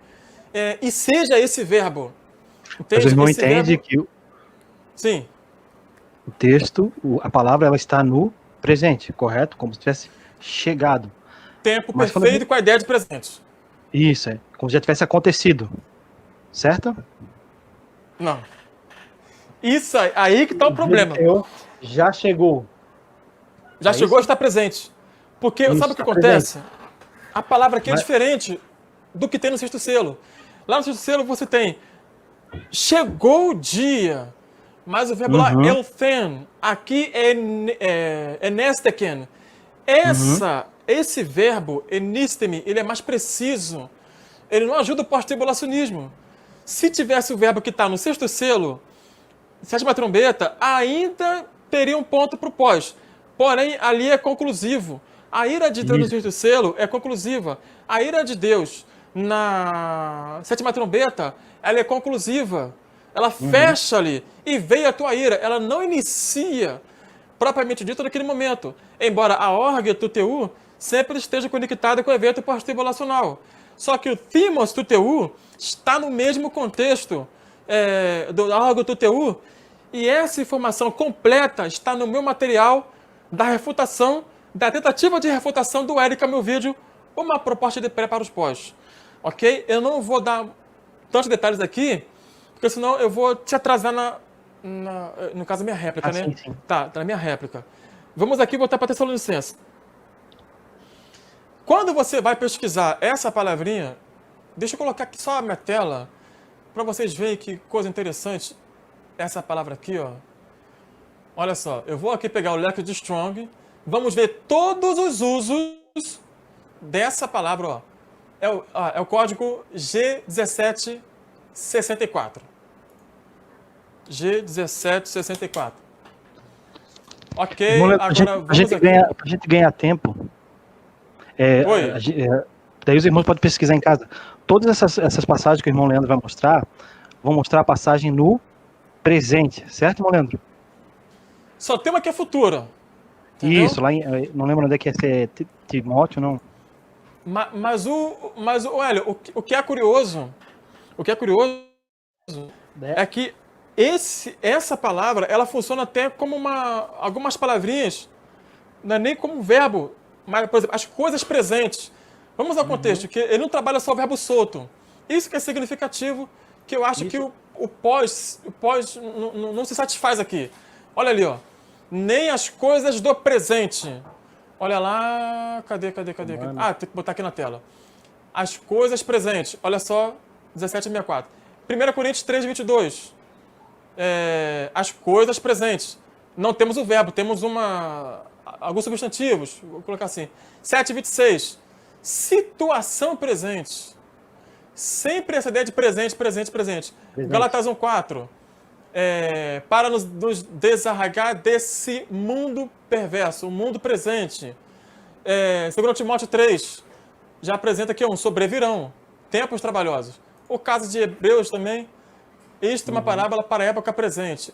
e seja esse verbo. Entende? Mas o irmão esse entende verbo... que Sim. o texto, a palavra, ela está no presente, correto? Como se tivesse chegado. Tempo Mas perfeito com a ideia de presente. Isso, como se já tivesse acontecido. Certo? Não. Isso aí que está o problema. O Senhor já chegou. Já chegou a estar presente. Porque Isso, sabe o que está acontece? presente. A palavra aqui é diferente do que tem no sexto selo. Lá no sexto selo você tem chegou o dia, mas o verbo lá elthen, aqui é nesteken. Esse verbo, enistemi, ele é mais preciso. Ele não ajuda o pós-tribulacionismo. Se tivesse o verbo que está no sexto selo, sétima trombeta, ainda teria um ponto para o pós. Porém, ali é conclusivo. A ira de Deus no sexto selo é conclusiva. A ira de Deus na sétima trombeta, ela é conclusiva. Ela fecha ali. E veio a tua ira. Ela não inicia, propriamente dito, naquele momento. Embora a orgue tuteu sempre esteja conectada com o evento pós-tribulacional. Só que o thimos tuteu está no mesmo contexto do orgue tuteu. E essa informação completa está no meu material da refutação, da tentativa de refutação do Érica, meu vídeo, uma proposta de pré para os pós. Ok? Eu não vou dar tantos detalhes aqui, porque senão eu vou te atrasar no caso, a minha réplica, né? Sim. Tá, na minha réplica. Vamos aqui voltar para Tessalonicenses. Quando você vai pesquisar essa palavrinha, deixa eu colocar aqui só a minha tela, para vocês verem que coisa interessante. Essa palavra aqui, ó. Olha só, eu vou aqui pegar o leque de Strong, vamos ver todos os usos dessa palavra, ó. É o código G1764. G1764. Ok, agora vamos aqui. Pra gente ganhar tempo, Oi. Daí os irmãos podem pesquisar em casa. Todas essas passagens que o irmão Leandro vai mostrar, vão mostrar a passagem no presente, certo, irmão Leandro? Só tem uma que é futura. Entendeu? Isso, lá em, não lembro onde é que é, se é Timóteo, não. Mas olha, o que é curioso é que essa palavra, ela funciona até como algumas palavrinhas, não é nem como um verbo, mas, por exemplo, as coisas presentes. Vamos ao contexto, que ele não trabalha só o verbo solto. Isso que é significativo, que eu acho que o pós não se satisfaz aqui. Olha ali, ó. Nem as coisas do presente. Olha lá, cadê? Ah, tem que botar aqui na tela. As coisas presentes. Olha só, 1764. 1 Coríntios 3, 22. As coisas presentes. Não temos o verbo, temos alguns substantivos. Vou colocar assim. 7, 26. Situação presente. Sempre essa ideia de presente. Galatas 1, 4. Para nos desarraigar desse mundo perverso, o mundo presente. 2 Timóteo 3 já apresenta aqui um sobrevirão, tempos trabalhosos. O caso de Hebreus também, isto é uma parábola para a época presente.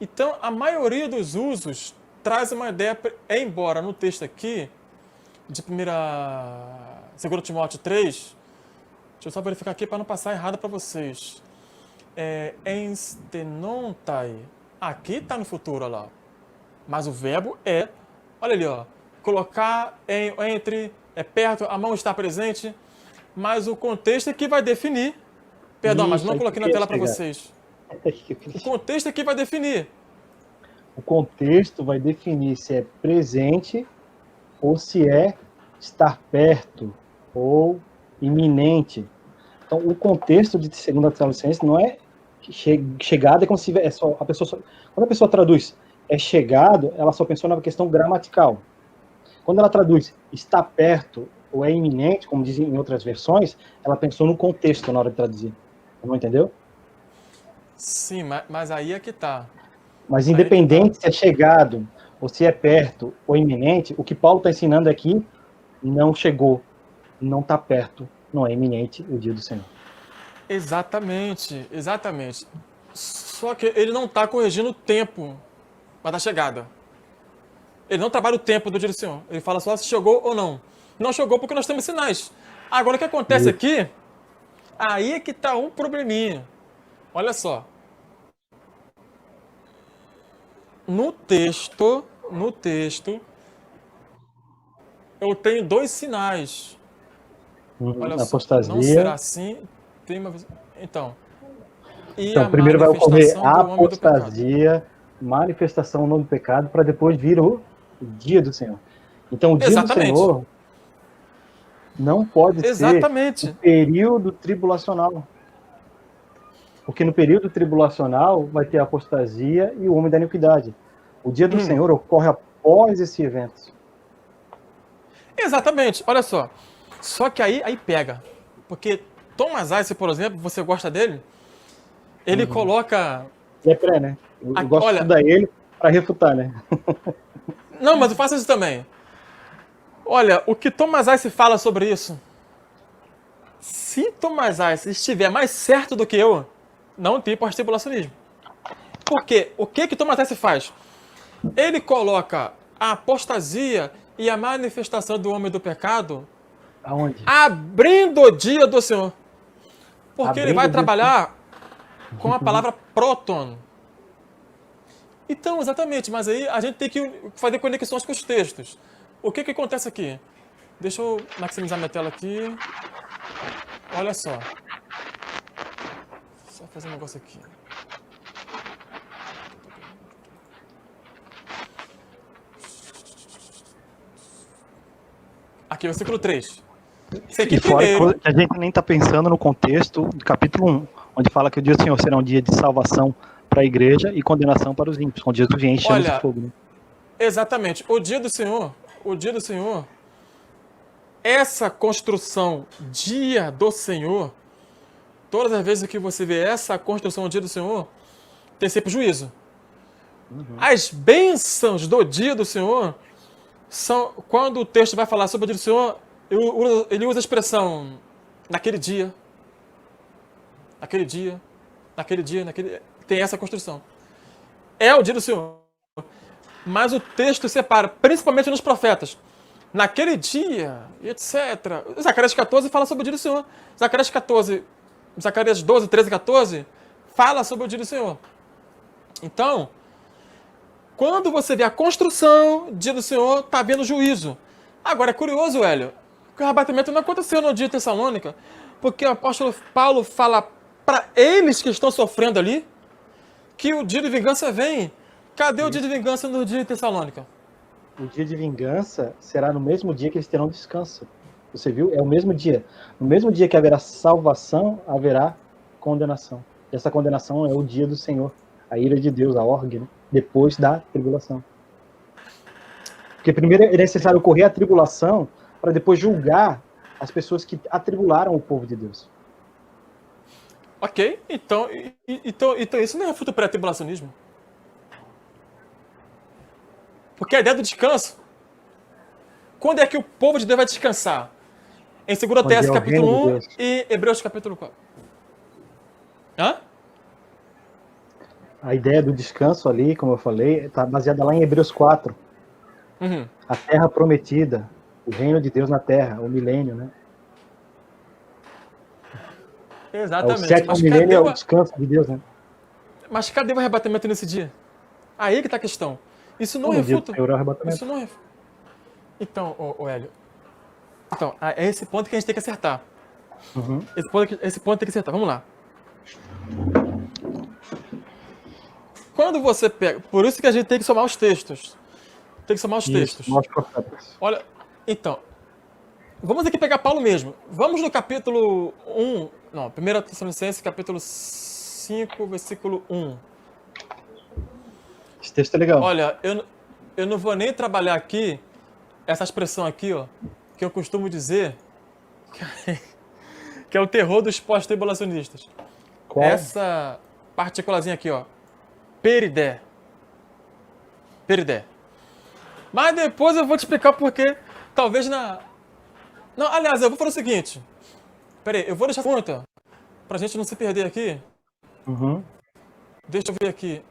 Então, a maioria dos usos traz uma ideia, embora no texto aqui, de 2 Timóteo 3, deixa eu só verificar aqui para não passar errado para vocês. Enstenontai. Aqui está no futuro, olha lá. Mas o verbo olha ali, ó, colocar entre, perto, a mão está presente, mas o contexto é que vai definir. Perdão, mas não coloquei na tela para vocês. O contexto é que vai definir. O contexto vai definir se é presente ou se é estar perto ou iminente. Então, o contexto de 2 Tessalonicenses não é chegada, é como se quando a pessoa traduz chegado, ela só pensou na questão gramatical. Quando ela traduz está perto ou é iminente, como dizem em outras versões, ela pensou no contexto na hora de traduzir. Não entendeu? Sim, mas aí é que tá. Mas independente se é chegado, ou se é perto, ou iminente, o que Paulo está ensinando aqui, não chegou, não está perto, não é iminente o dia do Senhor. Exatamente. Só que ele não está corrigindo o tempo da chegada. Ele não trabalha o tempo do dia do Senhor. Ele fala só se chegou ou não. Não chegou porque nós temos sinais. Agora, o que acontece aqui, aí é que está um probleminha. Olha só. No texto, eu tenho dois sinais. Olha só, apostasia. não será assim. Então, primeiro vai ocorrer a apostasia, manifestação do pecado, para depois vir o dia do Senhor. Então, o dia do Senhor não pode ser o período tribulacional. Porque no período tribulacional vai ter a apostasia e o homem da iniquidade. O dia do Senhor ocorre após esse evento. Exatamente, olha só. Só que aí pega. Porque Thomas Ice, por exemplo, você gosta dele? Ele coloca... É né? Eu gosto de estudar ele para refutar, né? Não, mas eu faço isso também. Olha, o que Thomas Ice fala sobre isso? Se Thomas Ice estiver mais certo do que eu, não tem pós-tribulacionismo. Por quê? O que Thomas Ice faz? Ele coloca a apostasia e a manifestação do homem do pecado aonde? Abrindo o dia do Senhor. Porque ele vai trabalhar com a palavra próton. Então, exatamente, mas aí a gente tem que fazer conexões com os textos. O que acontece aqui? Deixa eu maximizar minha tela aqui. Olha só. Só fazer um negócio aqui. Aqui, versículo 3. E fora que a gente nem está pensando no contexto do capítulo 1, onde fala que o dia do Senhor será um dia de salvação para a igreja e condenação para os ímpios, quando Jesus vem em chamas de fogo. Né? Exatamente. O dia do Senhor, essa construção, dia do Senhor, todas as vezes que você vê essa construção, dia do Senhor, tem sempre juízo. As bênçãos do dia do Senhor são, quando o texto vai falar sobre o dia do Senhor, ele usa a expressão naquele dia, naquele dia, naquele dia, naquele... Tem essa construção. É o dia do Senhor. Mas o texto separa, principalmente nos profetas. Naquele dia, etc. Zacarias 14 fala sobre o dia do Senhor. Zacarias 12, 13 e 14 fala sobre o dia do Senhor. Então, quando você vê a construção do dia do Senhor, está vendo o juízo. Agora, é curioso, Hélio, que o arrebatamento não aconteceu no dia de Tessalônica, porque o apóstolo Paulo fala para eles que estão sofrendo ali que o dia de vingança vem. Cadê o dia de vingança no dia de Tessalônica? O dia de vingança será no mesmo dia que eles terão descanso. Você viu? É o mesmo dia. No mesmo dia que haverá salvação, haverá condenação. Essa condenação é o dia do Senhor, a ira de Deus, a orgue, né? Depois da tribulação. Porque primeiro é necessário ocorrer a tribulação para depois julgar as pessoas que atribularam o povo de Deus. Ok, então isso não é fruto do pré-tribulacionismo. Porque a ideia do descanso, quando é que o povo de Deus vai descansar? Em 2 Tessalonicenses capítulo 1 e Hebreus capítulo 4. Hã? A ideia do descanso ali, como eu falei, está baseada lá em Hebreus 4. Uhum. A terra prometida, o reino de Deus na terra, o milênio, né? Exatamente. O sétimo milênio é o descanso de Deus, né? Mas cadê o arrebatamento nesse dia? Aí que está a questão. Isso não No dia do refuta. Senhor é o arrebatamento. Isso não refuta. Então, Hélio. Então, é esse ponto que a gente tem que acertar. Uhum. Esse ponto tem que acertar. Vamos lá. Quando você pega... Por isso que a gente tem que somar os textos. Tem que somar os textos. Nós profetas. Olha, então... Vamos aqui pegar Paulo mesmo. Vamos no capítulo 1... Não, 1 Tessalonicenses, capítulo 5, versículo 1. Esse texto é legal. Olha, eu não vou nem trabalhar aqui essa expressão aqui, ó, que eu costumo dizer que é o terror dos pós-tribulacionistas. Qual? Essa particularzinha aqui, ó. Peridé. Peridé. Mas depois eu vou te explicar porque talvez na... Não, aliás, eu vou falar o seguinte. Peraí, eu vou deixar a conta pra gente não se perder aqui. Uhum. Deixa eu ver aqui.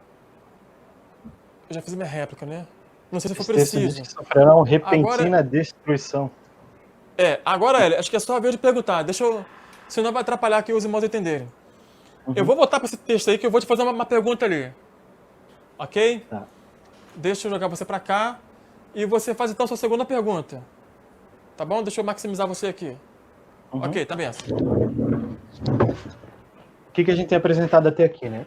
Eu já fiz minha réplica, né? Não sei se for Esse texto diz preciso. que sofrerão repentina Agora- destruição. Agora, acho que é só a vez de perguntar. Deixa eu... Senão vai atrapalhar aqui os irmãos entenderem. Uhum. Eu vou voltar para esse texto aí que eu vou te fazer uma pergunta ali. Ok? Tá. Deixa eu jogar você para cá. E você faz então a sua segunda pergunta. Tá bom? Deixa eu maximizar você aqui. Uhum. Ok, tá bem. O que a gente tem apresentado até aqui, né?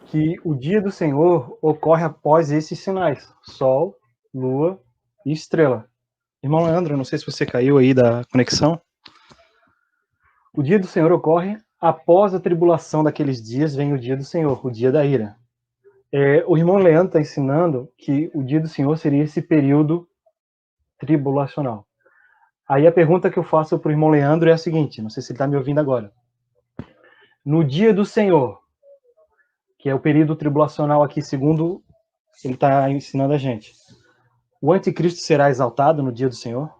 Que o dia do Senhor ocorre após esses sinais: Sol, Lua e Estrela. Irmão Leandro, não sei se você caiu aí da conexão. O dia do Senhor ocorre após a tribulação daqueles dias, vem o dia do Senhor, o dia da ira. O irmão Leandro está ensinando que o dia do Senhor seria esse período tribulacional. Aí a pergunta que eu faço para o irmão Leandro é a seguinte, não sei se ele está me ouvindo agora. No dia do Senhor, que é o período tribulacional aqui, segundo ele está ensinando a gente, o anticristo será exaltado no dia do Senhor?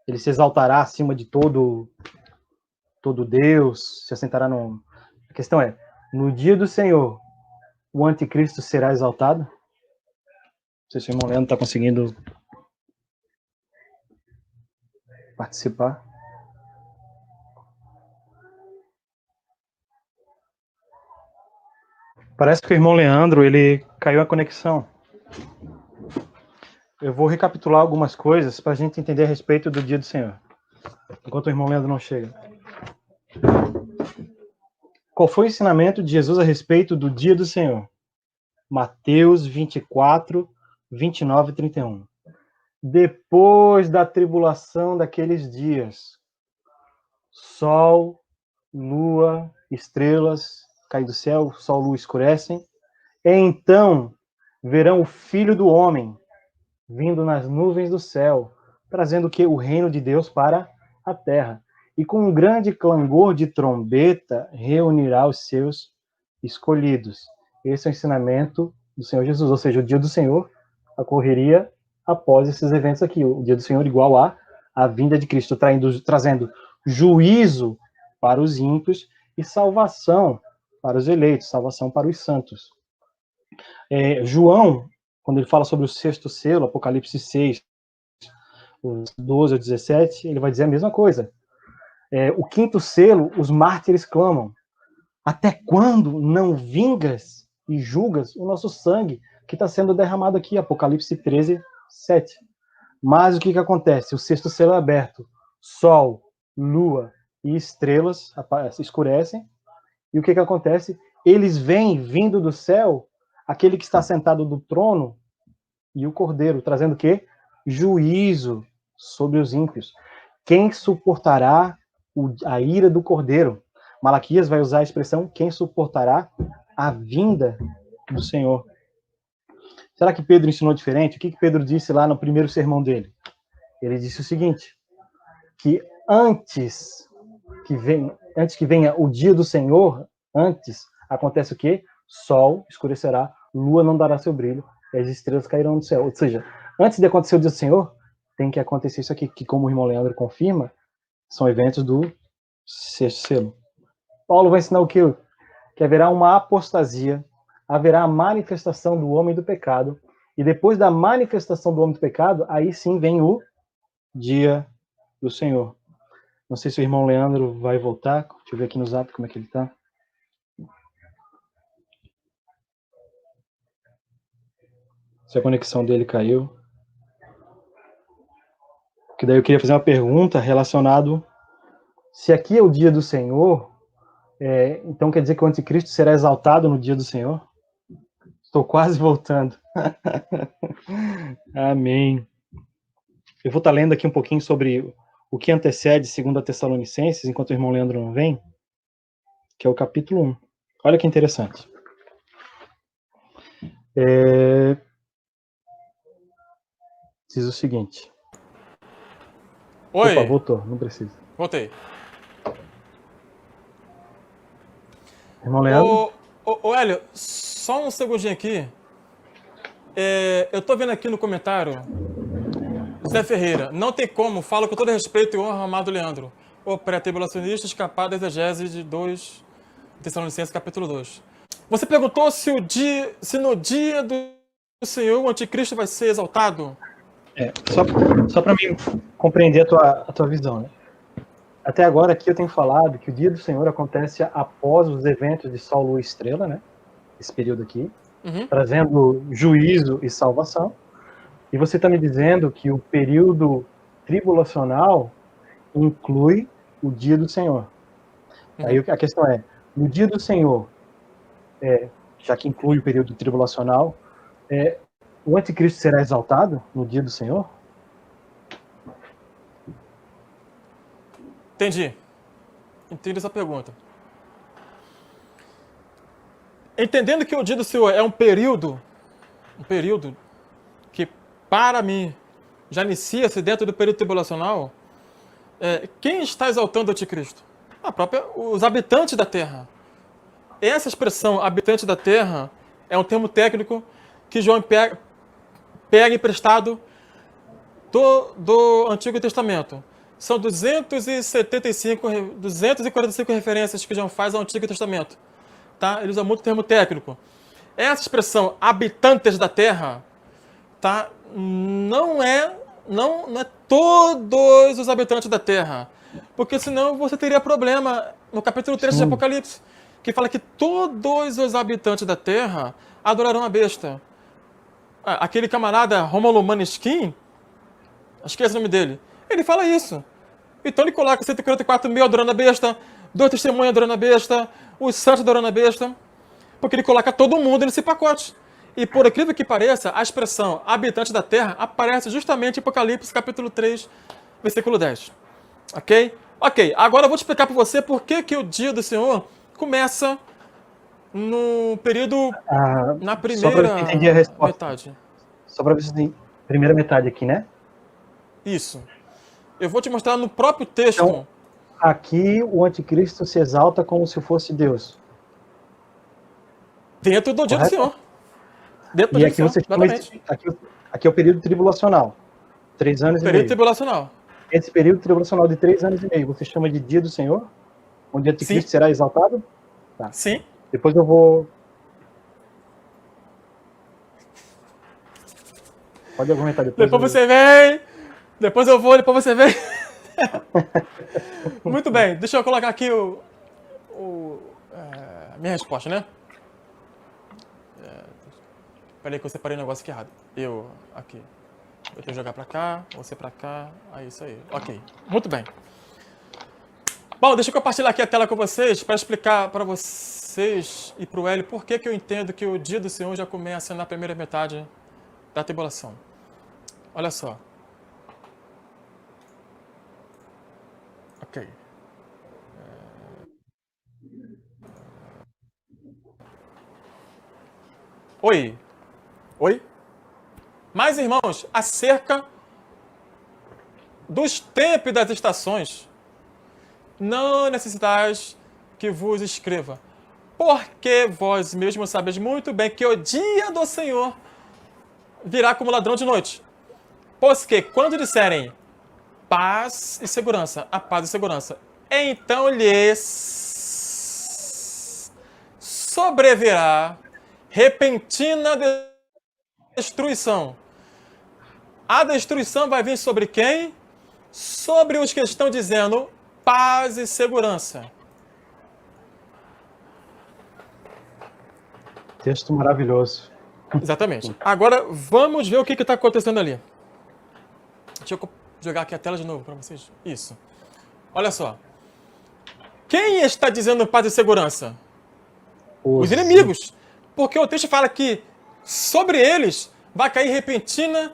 Ele se exaltará acima de todo Deus, se assentará no... A questão é, no dia do Senhor, o anticristo será exaltado? Não sei se o irmão Leandro está conseguindo participar. Parece que o irmão Leandro, ele caiu a conexão. Eu vou recapitular algumas coisas para a gente entender a respeito do dia do Senhor, enquanto o irmão Leandro não chega. Qual foi o ensinamento de Jesus a respeito do dia do Senhor? Mateus 24, 29 e 31. Depois da tribulação daqueles dias, sol, lua, estrelas caem do céu, sol, lua escurecem. Então verão o Filho do Homem vindo nas nuvens do céu, trazendo o reino de Deus para a terra. E com um grande clangor de trombeta reunirá os seus escolhidos. Esse é o ensinamento do Senhor Jesus, ou seja, o dia do Senhor ocorreria após esses eventos aqui. O dia do Senhor igual a a vinda de Cristo, trazendo juízo para os ímpios e salvação para os eleitos, salvação para os santos. João, quando ele fala sobre o sexto selo, Apocalipse 6, os 12 ao 17, ele vai dizer a mesma coisa. O quinto selo, os mártires clamam: até quando não vingas e julgas o nosso sangue que está sendo derramado aqui? Apocalipse 13, 7. Mas o que acontece? O sexto selo é aberto. Sol, lua e estrelas escurecem. E o que acontece? Eles vêm vindo do céu aquele que está sentado do trono e o cordeiro, trazendo o quê? Juízo sobre os ímpios. Quem suportará a ira do cordeiro? Malaquias vai usar a expressão: quem suportará a vinda do Senhor? Será que Pedro ensinou diferente? O que Pedro disse lá no primeiro sermão dele? Ele disse o seguinte, que antes que venha o dia do Senhor, antes acontece o quê? Sol escurecerá, lua não dará seu brilho, e as estrelas cairão do céu. Ou seja, antes de acontecer o dia do Senhor, tem que acontecer isso aqui, que, como o irmão Leandro confirma, são eventos do sexto selo. Paulo vai ensinar o quê? Que haverá uma apostasia, haverá a manifestação do homem do pecado, e depois da manifestação do homem do pecado, aí sim vem o dia do Senhor. Não sei se o irmão Leandro vai voltar. Deixa eu ver aqui no zap como é que ele está. Se a conexão dele caiu. Que daí eu queria fazer uma pergunta relacionada. Se aqui é o dia do Senhor, então quer dizer que o anticristo será exaltado no dia do Senhor? Estou quase voltando. Amém. Eu vou estar lendo aqui um pouquinho sobre o que antecede 2 Tessalonicenses, enquanto o irmão Leandro não vem, que é o capítulo 1. Olha que interessante. Diz o seguinte. Oi. Opa, voltou, não precisa. Voltei. Irmão Leandro? Ô, Hélio, só um segundinho aqui. Eu tô vendo aqui no comentário, Zé Ferreira, não tem como, falo com todo respeito e honra, amado Leandro, o pré-tribulacionista escapado da exegese de 2 Tessalonicenses, capítulo 2. Você perguntou se no dia do Senhor o anticristo vai ser exaltado? Só para mim compreender a tua visão, né? Até agora aqui eu tenho falado que o dia do Senhor acontece após os eventos de Sol, Lua e Estrela, né? Esse período aqui, trazendo juízo e salvação. E você está me dizendo que o período tribulacional inclui o dia do Senhor. Aí a questão é, no dia do Senhor, já que inclui o período tribulacional, o anticristo será exaltado no dia do Senhor? Entendi essa pergunta. Entendendo que o dia do Senhor é um período que, para mim, já inicia-se dentro do período tribulacional, quem está exaltando o anticristo? Os habitantes da Terra. Essa expressão, habitante da Terra, é um termo técnico que João pega emprestado do Antigo Testamento. São 245 referências que João faz ao Antigo Testamento. Tá? Ele usa muito o termo técnico. Essa expressão, habitantes da terra, tá? Não é todos os habitantes da terra. Porque senão você teria problema no capítulo 3 de Apocalipse, que fala que todos os habitantes da terra adorarão a besta. Aquele camarada Rômulo Maneskin, esquece o nome dele, ele fala isso. Então ele coloca 144 mil adorando a besta, 2 testemunhas adorando a besta, os santos adorando a besta, porque ele coloca todo mundo nesse pacote. E por incrível que pareça, a expressão habitante da terra aparece justamente em Apocalipse capítulo 3, versículo 10. Ok? Ok, agora eu vou te explicar para você por que o dia do Senhor começa no período, na primeira metade. Só para ver se tem primeira metade aqui, né? Isso. Eu vou te mostrar no próprio texto. Então, aqui o anticristo se exalta como se fosse Deus. Dentro do dia do Senhor. Dentro do dia do Senhor, aqui é o período tribulacional. 3 anos e meio. Período tribulacional. Esse período tribulacional de 3 anos e meio, você chama de dia do Senhor? Onde o anticristo será exaltado? Tá. Sim. Depois eu vou... Pode argumentar depois. Depois você vem. Depois eu vou, depois você vem. Muito bem, deixa eu colocar aqui a minha resposta, né? Peraí que eu separei o negócio aqui errado. Aqui. Eu tenho que jogar pra cá, você pra cá. Aí, isso aí. Ok. Muito bem. Bom, deixa eu compartilhar aqui a tela com vocês para explicar para vocês e para o Hélio por que eu entendo que o dia do Senhor já começa na primeira metade da tribulação. Olha só. Ok. Oi. Oi? Mas, irmãos, acerca dos tempos e das estações, não necessitais que vos escreva, porque vós mesmos sabeis muito bem que o dia do Senhor virá como ladrão de noite. Pois que, quando disserem paz e segurança, a paz e segurança, então lhes sobrevirá repentina destruição. A destruição vai vir sobre quem? Sobre os que estão dizendo paz e segurança. Texto maravilhoso. Exatamente. Agora, vamos ver o que está acontecendo ali. Deixa eu jogar aqui a tela de novo para vocês. Isso. Olha só. Quem está dizendo paz e segurança? Os inimigos. Porque o texto fala que sobre eles vai cair repentina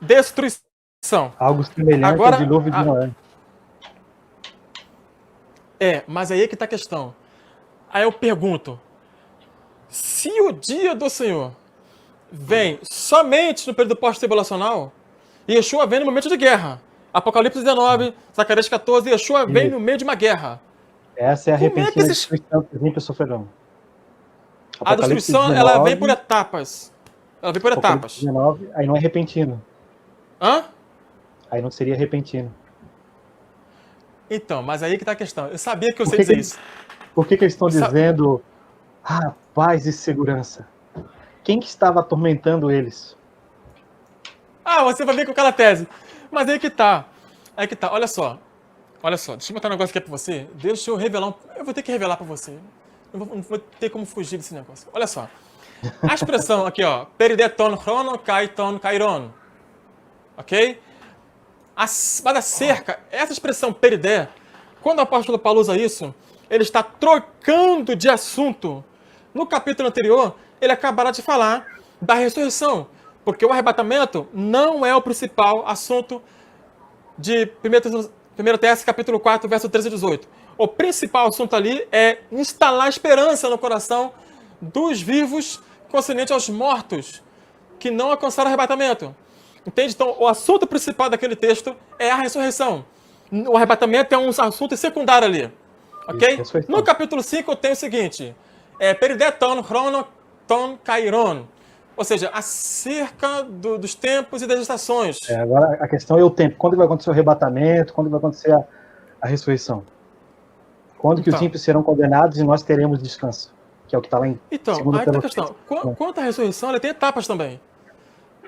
destruição. Algo semelhante agora, ao dilúvio de Noé. Mas aí é que está a questão. Aí eu pergunto, se o dia do Senhor vem somente no período pós-tribulacional, Yeshua vem no momento de guerra. Apocalipse 19, Zacarias 14, Yeshua vem no meio de uma guerra. Essa é a repentina destruição que os ímpios sofrerão. A destruição, 19, ela vem por etapas. Ela vem por etapas. 19, aí não é repentino. Hã? Aí não seria repentino. Então, mas aí que está a questão. Eu sabia que eu sei dizer isso. Por que eles estão dizendo paz e segurança? Quem que estava atormentando eles? Você vai ver com aquela tese. Mas aí que tá. Aí que tá. Olha só. Olha só. Deixa eu botar um negócio aqui pra você. Deixa eu revelar Eu vou ter que revelar pra você. Não vou ter como fugir desse negócio. Olha só. A expressão aqui, ó. Perideton chrono kaiton kairon. Ok? A cerca, essa expressão peridé, quando o apóstolo Paulo usa isso, ele está trocando de assunto. No capítulo anterior, ele acabará de falar da ressurreição, porque o arrebatamento não é o principal assunto de 1 Tessalonicenses capítulo 4, verso 13 e 18. O principal assunto ali é instalar esperança no coração dos vivos concernente aos mortos que não alcançaram o arrebatamento. Entende? Então, o assunto principal daquele texto é a ressurreição. O arrebatamento é um assunto secundário ali. Ok? No capítulo 5 tem o seguinte. Perideton, chrono, ton, kairon. Ou seja, acerca dos tempos e das estações. Agora a questão é o tempo. Quando vai acontecer o arrebatamento? Quando vai acontecer a ressurreição? Quando que os ímpios serão condenados e nós teremos descanso? Que é o que está lá em Então, aí tem a questão. Quanto à ressurreição, ela tem etapas também.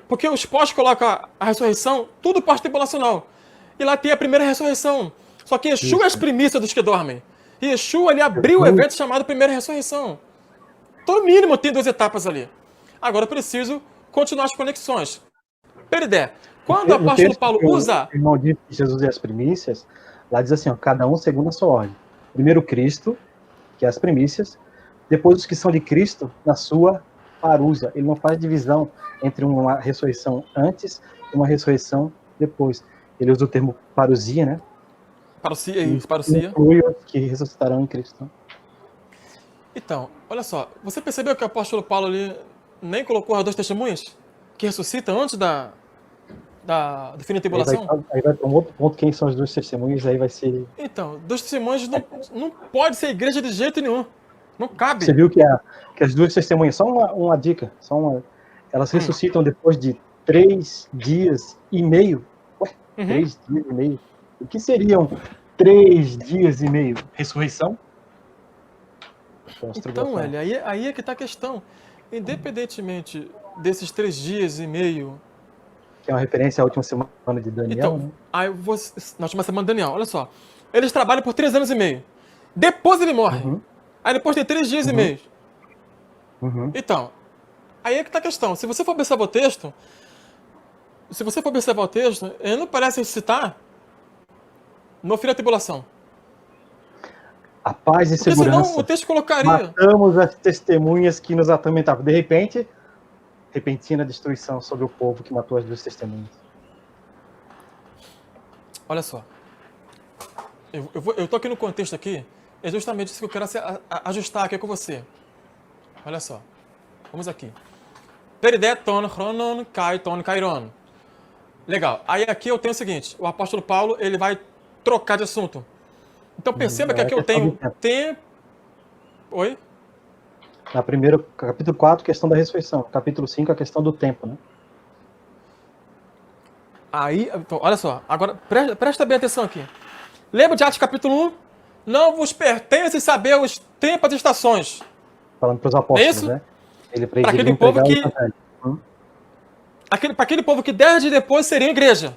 Porque os pós colocam a ressurreição, tudo pós-tribulacional. E lá tem a primeira ressurreição. Só que Yeshua é as primícias dos que dormem. E Yeshua, ele abriu o evento chamado primeira ressurreição. Então, no mínimo, tem 2 etapas ali. Agora eu preciso continuar as conexões. Peridé, quando o apóstolo Paulo usa... O irmão diz que Jesus é as primícias, lá diz assim, cada um segundo a sua ordem. Primeiro Cristo, que é as primícias, depois os que são de Cristo, na sua parusa. Ele não faz divisão entre uma ressurreição antes e uma ressurreição depois. Ele usa o termo parousia, né? Parousia, isso, parousia. Inclui os que ressuscitarão em Cristo. Então, olha só. Você percebeu que o apóstolo Paulo ali nem colocou as 2 testemunhas? Que ressuscitam antes da fim da tribulação? Aí vai para um outro ponto, quem são as 2 testemunhas, aí vai ser... Então, 2 testemunhas não pode ser igreja de jeito nenhum. Não cabe. Você viu que as 2 testemunhas, só uma dica, elas ressuscitam depois de 3 dias e meio. 3 dias e meio. O que seriam 3 dias e meio? Ressurreição? Então, aí é que está a questão. Independentemente desses 3 dias e meio... Que é uma referência à última semana de Daniel, Então, né? na última semana de Daniel, olha só. Eles trabalham por 3 anos e meio. Depois ele morre. Uhum. Aí depois tem 3 dias e meio. Uhum. Então, aí é que está a questão. Se você for observar o texto, ele não parece citar no fim da tribulação. A paz e Porque segurança. senão o texto colocaria... Matamos as testemunhas que nos atormentavam. De repente, repentina destruição sobre o povo que matou as 2 testemunhas. Olha só. Eu tô aqui no contexto aqui, é justamente isso que eu quero ajustar aqui com você. Olha só. Vamos aqui. Peridet ton chronon kai ton kairon. Legal. Aí aqui eu tenho o seguinte, o apóstolo Paulo, ele vai trocar de assunto. Então perceba que aqui eu tenho tempo... Oi? Na primeira, capítulo 4, questão da ressurreição. Capítulo 5, a questão do tempo, né? Aí, então, olha só. Agora, presta bem atenção aqui. Lembra de Atos capítulo 1? Não vos pertence saber os tempos e estações. Falando para os apóstolos, isso? né? Para aquele povo que... Para aquele povo que 10 dias depois seria igreja.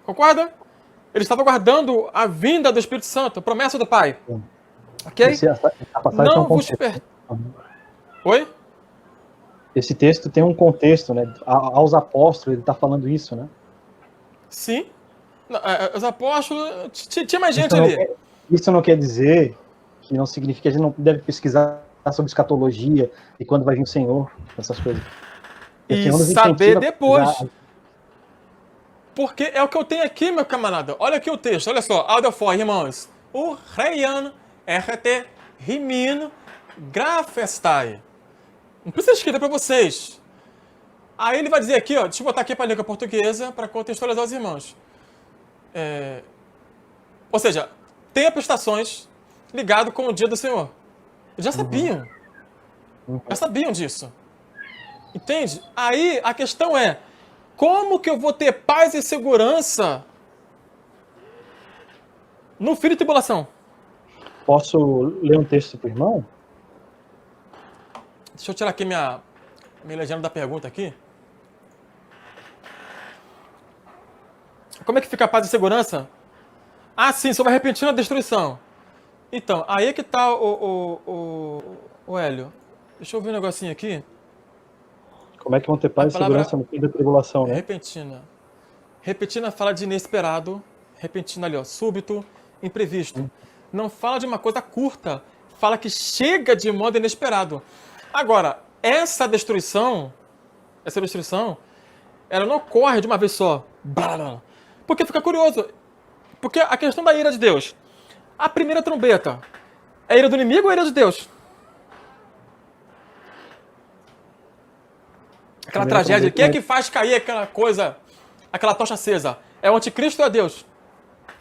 Concorda? Ele estava aguardando a vinda do Espírito Santo, a promessa do Pai. Sim. Ok? Não vos Oi? Esse texto tem um contexto, né? Aos apóstolos, ele está falando isso, né? Sim. Os apóstolos... Tinha mais gente ali. Isso não quer dizer que não significa que a gente não deve pesquisar sobre escatologia e quando vai vir o Senhor, essas coisas. E saber depois. Porque é o que eu tenho aqui, meu camarada. Olha aqui o texto, olha só. Aldefor, irmãos. O reiano RT rimino grafestai. Não precisa escrever para vocês. Aí ele vai dizer aqui, ó, deixa eu botar aqui para a língua portuguesa para contextualizar os irmãos. Ou seja, tempestações ligado com o dia do Senhor. Eles já sabiam. Já sabiam disso. Entende? Aí a questão é, como que eu vou ter paz e segurança no fim de tribulação? Posso ler um texto para o irmão? Deixa eu tirar aqui minha legenda da pergunta aqui. Como é que fica a paz e segurança? Ah, sim, sobre a repentina destruição. Então, aí é que tá o Hélio. Deixa eu ver um negocinho aqui. Como é que vão ter paz e segurança no fim da tribulação, né? Repentina. Repentina fala de inesperado. Repentina ali, ó, súbito, imprevisto. Não fala de uma coisa curta. Fala que chega de modo inesperado. Agora, essa destruição, ela não ocorre de uma vez só. Porque fica curioso. Porque a questão da ira de Deus. A primeira trombeta é a ira do inimigo ou a ira de Deus? Aquela tragédia. Quem é que faz cair aquela coisa, aquela tocha acesa? É o anticristo ou é Deus?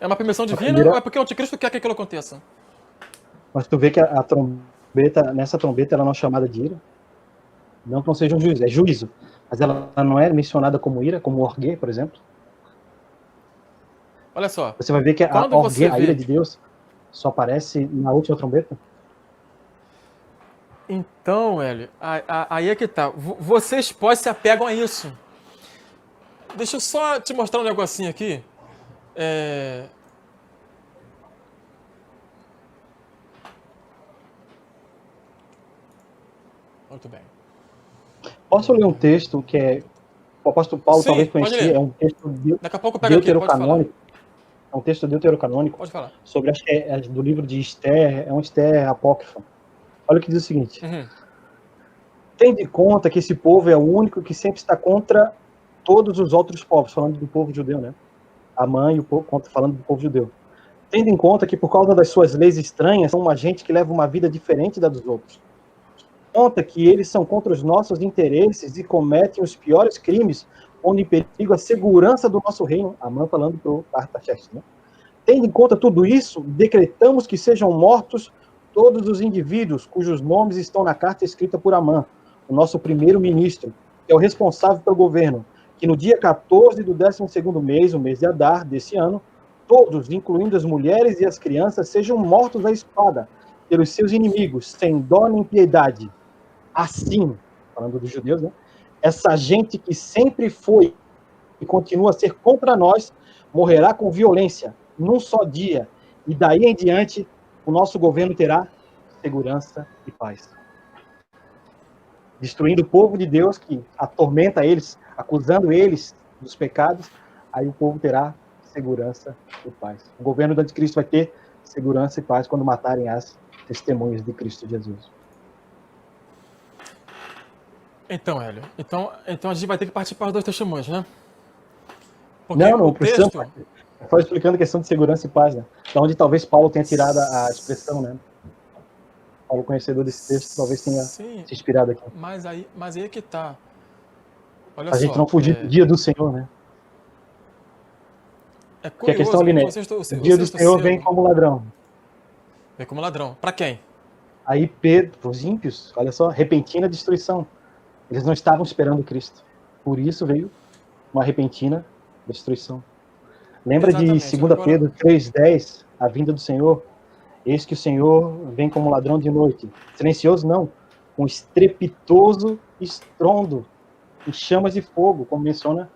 É uma permissão divina ou é porque o anticristo quer que aquilo aconteça? Mas tu vê que a trombeta, nessa trombeta, ela não é chamada de ira. Não que não seja um juízo, é juízo. Mas ela não é mencionada como ira, como orgue, por exemplo. Olha só. Você vai ver que a ira de Deus só aparece na última trombeta. Então, Hélio, aí é que tá. Vocês pós se apegam a isso. Deixa eu só te mostrar um negocinho aqui. Muito bem. Posso ler um texto que é... O apóstolo Paulo talvez conhecia, é um texto daqui a pouco eu pego aqui, pode falar. É um texto deuterocanônico. Pode falar. Sobre, acho que é do livro de Esther, é um Esther apócrifo. Olha o que diz o seguinte. Tende em conta que esse povo é o único que sempre está contra todos os outros povos, falando do povo judeu, né? Amã e o povo, falando do povo judeu. Tendo em conta que por causa das suas leis estranhas, são uma gente que leva uma vida diferente da dos outros. Conta que eles são contra os nossos interesses e cometem os piores crimes, pondo em perigo a segurança do nosso reino. Amã falando para o Artaxerxes, né? Tendo em conta tudo isso, decretamos que sejam mortos todos os indivíduos cujos nomes estão na carta escrita por Amã, o nosso primeiro-ministro, que é o responsável pelo governo, que no dia 14 do 12º mês, o mês de Adar desse ano, todos, incluindo as mulheres e as crianças, sejam mortos à espada pelos seus inimigos, sem dó nem piedade. Assim, falando dos judeus, né? Essa gente que sempre foi e continua a ser contra nós, morrerá com violência, num só dia, e daí em diante, o nosso governo terá segurança e paz. Destruindo o povo de Deus que atormenta eles, acusando eles dos pecados, aí o povo terá segurança e paz. O governo do anticristo vai ter segurança e paz quando matarem as testemunhas de Cristo Jesus. Então, Hélio, então a gente vai ter que partir para os dois testemunhos, né? Porque Não o precisamos. texto... Só explicando a questão de segurança e paz, né? Da onde talvez Paulo tenha tirado a expressão, né? Paulo, conhecedor desse texto, talvez tenha Sim, se inspirado aqui. mas aí é que tá. Olha A só. gente não fugir do dia do Senhor, né? É Porque a questão curioso, ali, né? O dia do Senhor vem como ladrão. Vem como ladrão. Para quem? Aí Pedro, os ímpios, olha só, repentina destruição. Eles não estavam esperando Cristo. Por isso veio uma repentina destruição. Lembra Exatamente. de 2 Pedro 3,10, a vinda do Senhor? Eis que o Senhor vem como ladrão de noite. Silencioso não, com estrepitoso estrondo, em chamas de fogo, como menciona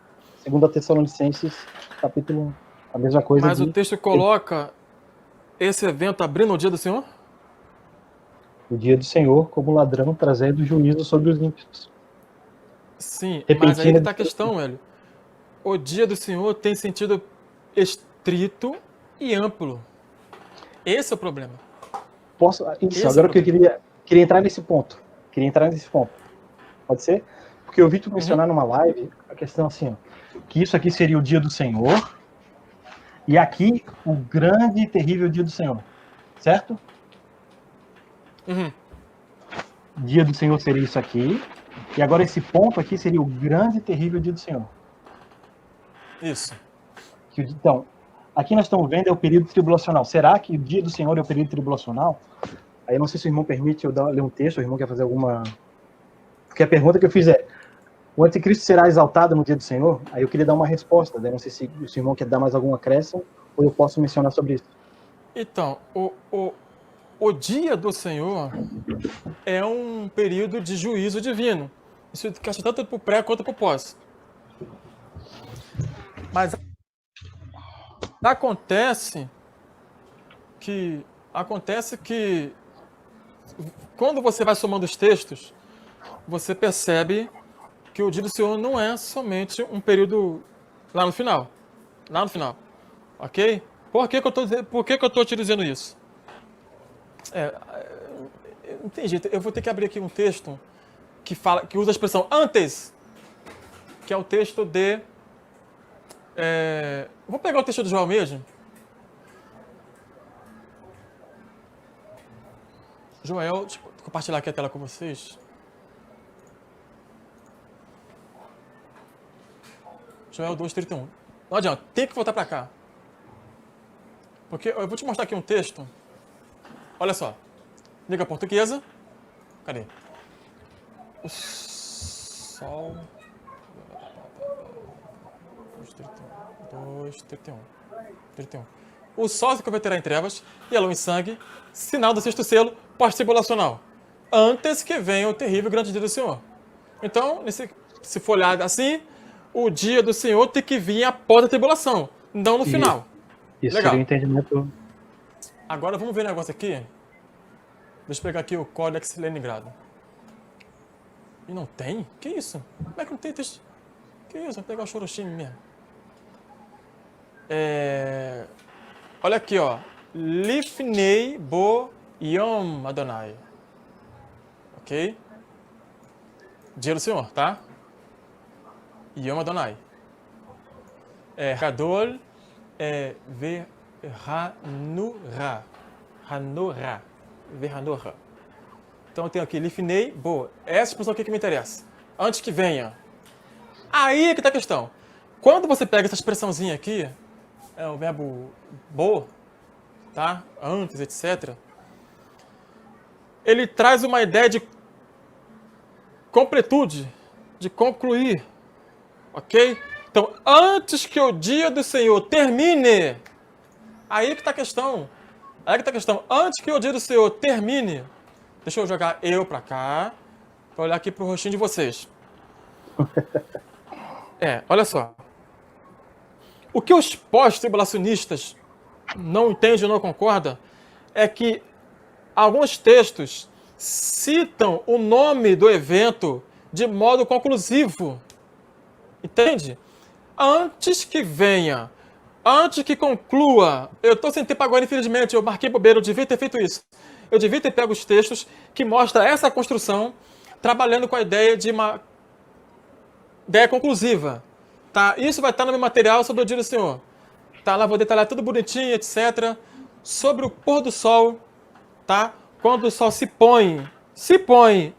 2 Tessalonicenses, capítulo 1. A mesma coisa. Mas o texto coloca esse evento abrindo o dia do Senhor? O dia do Senhor como ladrão trazendo juízo sobre os ímpios. Sim, Repentina mas aí que está a questão, Hélio. O dia do Senhor tem sentido estrito e amplo. Esse é o problema. Isso, agora que eu queria entrar nesse ponto. Pode ser? Porque eu vi tu mencionar numa live a questão assim, ó, que isso aqui seria o dia do Senhor e aqui o grande e terrível dia do Senhor. Certo? Uhum. Dia do Senhor seria isso aqui. E agora esse ponto aqui seria o grande e terrível dia do Senhor. Isso. Então, aqui nós estamos vendo é o período tribulacional. Será que o dia do Senhor é o período tribulacional? Aí eu não sei se o irmão permite eu ler um texto, o irmão quer fazer alguma... Porque a pergunta que eu fiz é, o anticristo será exaltado no dia do Senhor? Aí eu queria dar uma resposta, né? Não sei se o irmão quer dar mais algum acréscimo, ou eu posso mencionar sobre isso. Então, o dia do Senhor é um período de juízo divino. Isso questão tanto para o pré quanto para o pós. Mas acontece que quando você vai somando os textos, você percebe que o dia do Senhor não é somente um período lá no final. Ok? Por que eu estou te dizendo isso? Não tem jeito, eu vou ter que abrir aqui um texto que usa a expressão antes, que é o texto de... vou pegar o texto de Joel mesmo. Joel, deixa eu compartilhar aqui a tela com vocês. Joel 2:31. Não adianta, tem que voltar para cá. Porque eu vou te mostrar aqui um texto. Olha só. Liga a portuguesa. Cadê? O sol... 2:31. O sol se converterá em trevas e a lua em sangue, sinal do sexto selo pós-tribulacional, antes que venha o terrível grande dia do Senhor. Então, se for olhar assim, o dia do Senhor tem que vir após a tribulação, não no final. Isso legal. Seria o entendimento. Agora vamos ver um negócio aqui. Deixa eu pegar aqui o Códex Leningrado. E não tem? Que isso? Como é que não tem texto? Que isso? Vou pegar o Shoroshim mesmo. Olha aqui, ó. Lifnei bo Yom Adonai. Ok? Dia do Senhor, tá? Yom Adonai. Gadol Verhanurah. Verhanurah. Então eu tenho aqui Lifnei bo. Essa expressão aqui que me interessa. Antes que venha. Aí é que tá a questão. Quando você pega essa expressãozinha aqui, é o verbo bo, tá? Antes, etc. Ele traz uma ideia de completude, de concluir. Ok? Então, antes que o dia do Senhor termine, aí que está a questão. Aí que está a questão. Antes que o dia do Senhor termine, deixa eu jogar eu para cá, para olhar aqui para o rostinho de vocês. Olha só. O que os pós-tribulacionistas não entendem, não concordam, é que alguns textos citam o nome do evento de modo conclusivo. Entende? Antes que venha, antes que conclua, eu estou sem tempo agora, infelizmente, eu marquei bobeira, eu devia ter feito isso. Eu devia ter pego os textos que mostram essa construção, trabalhando com a ideia de uma ideia conclusiva. Tá? Isso vai estar no meu material sobre o dia do Senhor. Tá? Lá vou detalhar tudo bonitinho, etc. Sobre o pôr do sol, tá? Quando o sol se põe,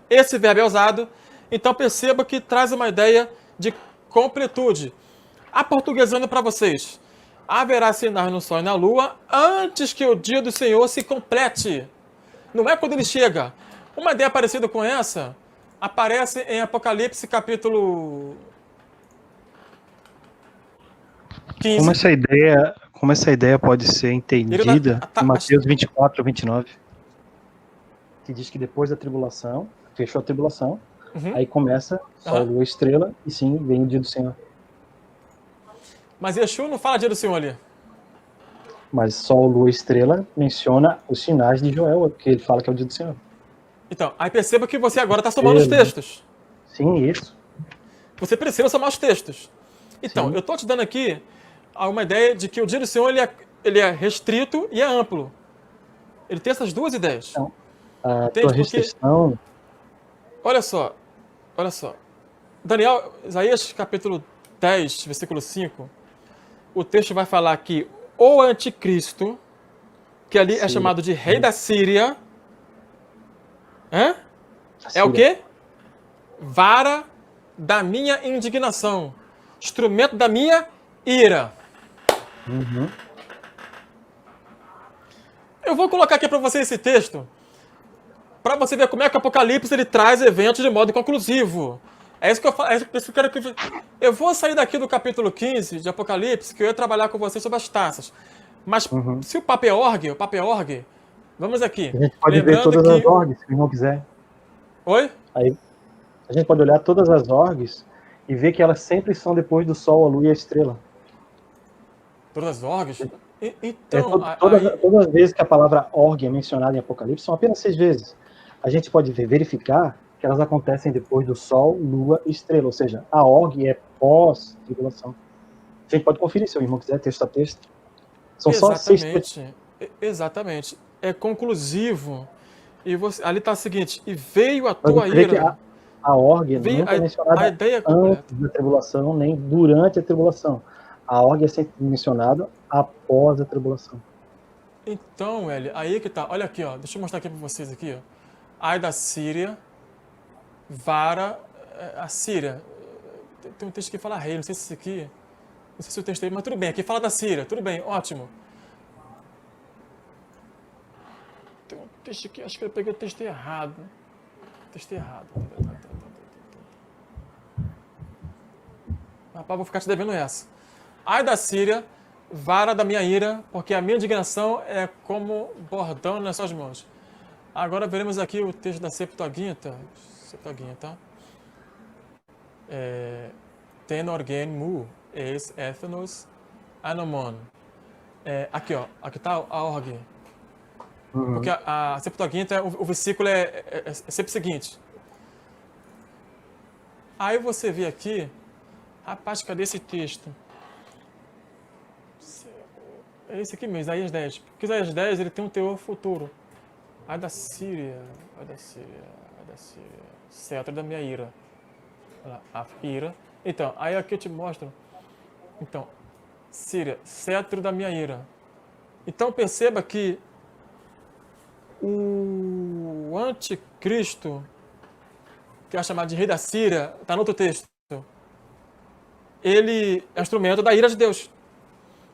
esse verbo é usado, então perceba que traz uma ideia de completude. Aportuguesando para vocês, haverá sinais no sol e na lua antes que o dia do Senhor se complete. Não é quando ele chega. Uma ideia parecida com essa aparece em Apocalipse capítulo 15. Como essa ideia pode ser entendida em Mateus 24 ou 29, que diz que depois da tribulação, fechou a tribulação, aí começa sol, lua, estrela, e sim, vem o dia do Senhor. Mas Yeshua não fala dia do Senhor ali. Mas sol, lua, estrela menciona os sinais de Joel, que ele fala que é o dia do Senhor. Então, aí perceba que você agora está somando os textos. Sim, isso. Você precisa somar os textos. Então, Sim. eu estou te dando aqui uma ideia de que o dia do Senhor ele é restrito e é amplo. Ele tem essas duas ideias. Então, a tua restrição... Olha só. Daniel, Isaías capítulo 10, versículo 5, o texto vai falar que o anticristo, que ali é chamado de rei da Síria, é o quê? Vara da minha indignação, instrumento da minha ira. Eu vou colocar aqui para você esse texto, para você ver como é que o Apocalipse ele traz eventos de modo conclusivo. É isso que eu falo, é isso que eu quero que eu vou sair daqui do capítulo 15 de Apocalipse, que eu ia trabalhar com vocês sobre as taças. Mas se o papo é org, vamos aqui. A gente pode ver todas as orgs, se o irmão quiser. Oi? Aí, a gente pode olhar todas as orgs e ver que elas sempre são depois do sol, a lua e a estrela. Todas as orgs? Então, todas as vezes que a palavra org é mencionada em Apocalipse, são apenas 6 vezes. A gente pode verificar que elas acontecem depois do sol, lua e estrela, ou seja, a org é pós-tribulação. A gente pode conferir, se o irmão quiser, texto a texto. São só 6 textos. Exatamente. É conclusivo. E você, ali está o seguinte, e veio a tua ira. A org não é mencionada antes da tribulação, nem durante a tribulação. A org é sempre mencionada após a tribulação. Então, Eli, aí que tá. Olha aqui, ó. Deixa eu mostrar aqui para vocês aqui, ó. Ai da Síria, vara, a Síria. Tem um texto que fala rei, não sei se esse aqui, não sei se o texto aí, mas tudo bem, aqui fala da Síria, tudo bem, ótimo. Tem um texto aqui, acho que eu peguei o texto errado. Rapaz, vou ficar te devendo essa. Ai da Síria, vara da minha ira, porque a minha indignação é como bordão nas suas mãos. Agora veremos aqui o texto da Septuaginta. Ten orgen mu, eis ethnos anomon. Aqui, ó. Aqui está a org. Porque a Septuaginta, o versículo é sempre o seguinte. Aí você vê aqui, rapaz, cadê esse texto? É esse aqui mesmo, Isaías 10. Porque Isaías 10 ele tem um teor futuro. Ai da Síria, cetro da minha ira. A ira. Então, aí aqui eu te mostro. Então, Síria, cetro da minha ira. Então perceba que o anticristo, que é chamado de rei da Síria, está no outro texto. Ele é instrumento da ira de Deus.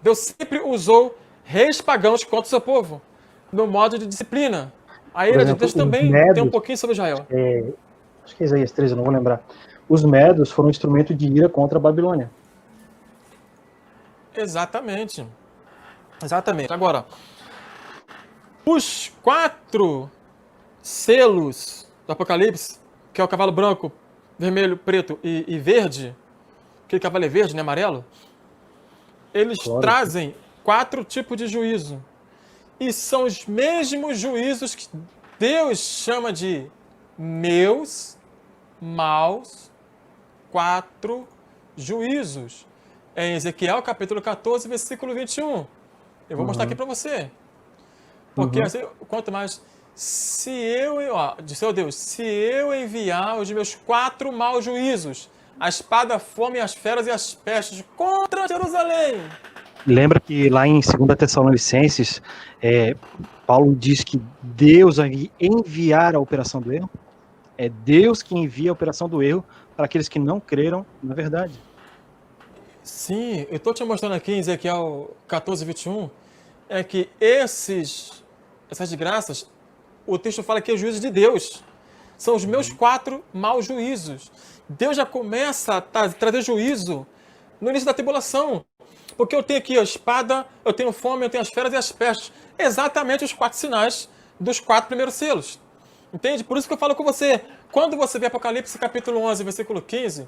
Deus sempre usou reis pagãos contra o seu povo, no modo de disciplina. A ira de Deus também tem um pouquinho sobre Israel. Acho que é Isaías 13, eu não vou lembrar. os medos foram um instrumento de ira contra a Babilônia. Exatamente. Exatamente. Agora, os 4 selos do Apocalipse, que é o cavalo branco, vermelho, preto e verde, aquele cavalo é verde, né, amarelo, eles trazem 4 tipos de juízo. E são os mesmos juízos que Deus chama de meus, maus, 4 juízos. É em Ezequiel, capítulo 14, versículo 21. Eu vou mostrar aqui para você. Porque assim, quanto mais... Se eu, disse ao Deus, se eu enviar os meus 4 maus juízos, a espada, a fome, as feras e as pestes contra Jerusalém. Lembra que lá em 2 Tessalonicenses, Paulo diz que Deus vai enviar a operação do erro? É Deus que envia a operação do erro para aqueles que não creram na verdade. Sim, eu estou te mostrando aqui em Ezequiel 14, 21, é que essas desgraças, o texto fala que é o juízo de Deus. São os meus 4 maus juízos. Deus já começa a trazer juízo no início da tribulação. Porque eu tenho aqui a espada, eu tenho fome, eu tenho as feras e as pestes. Exatamente os 4 sinais dos 4 primeiros selos. Entende? Por isso que eu falo com você. Quando você vê Apocalipse capítulo 11, versículo 15,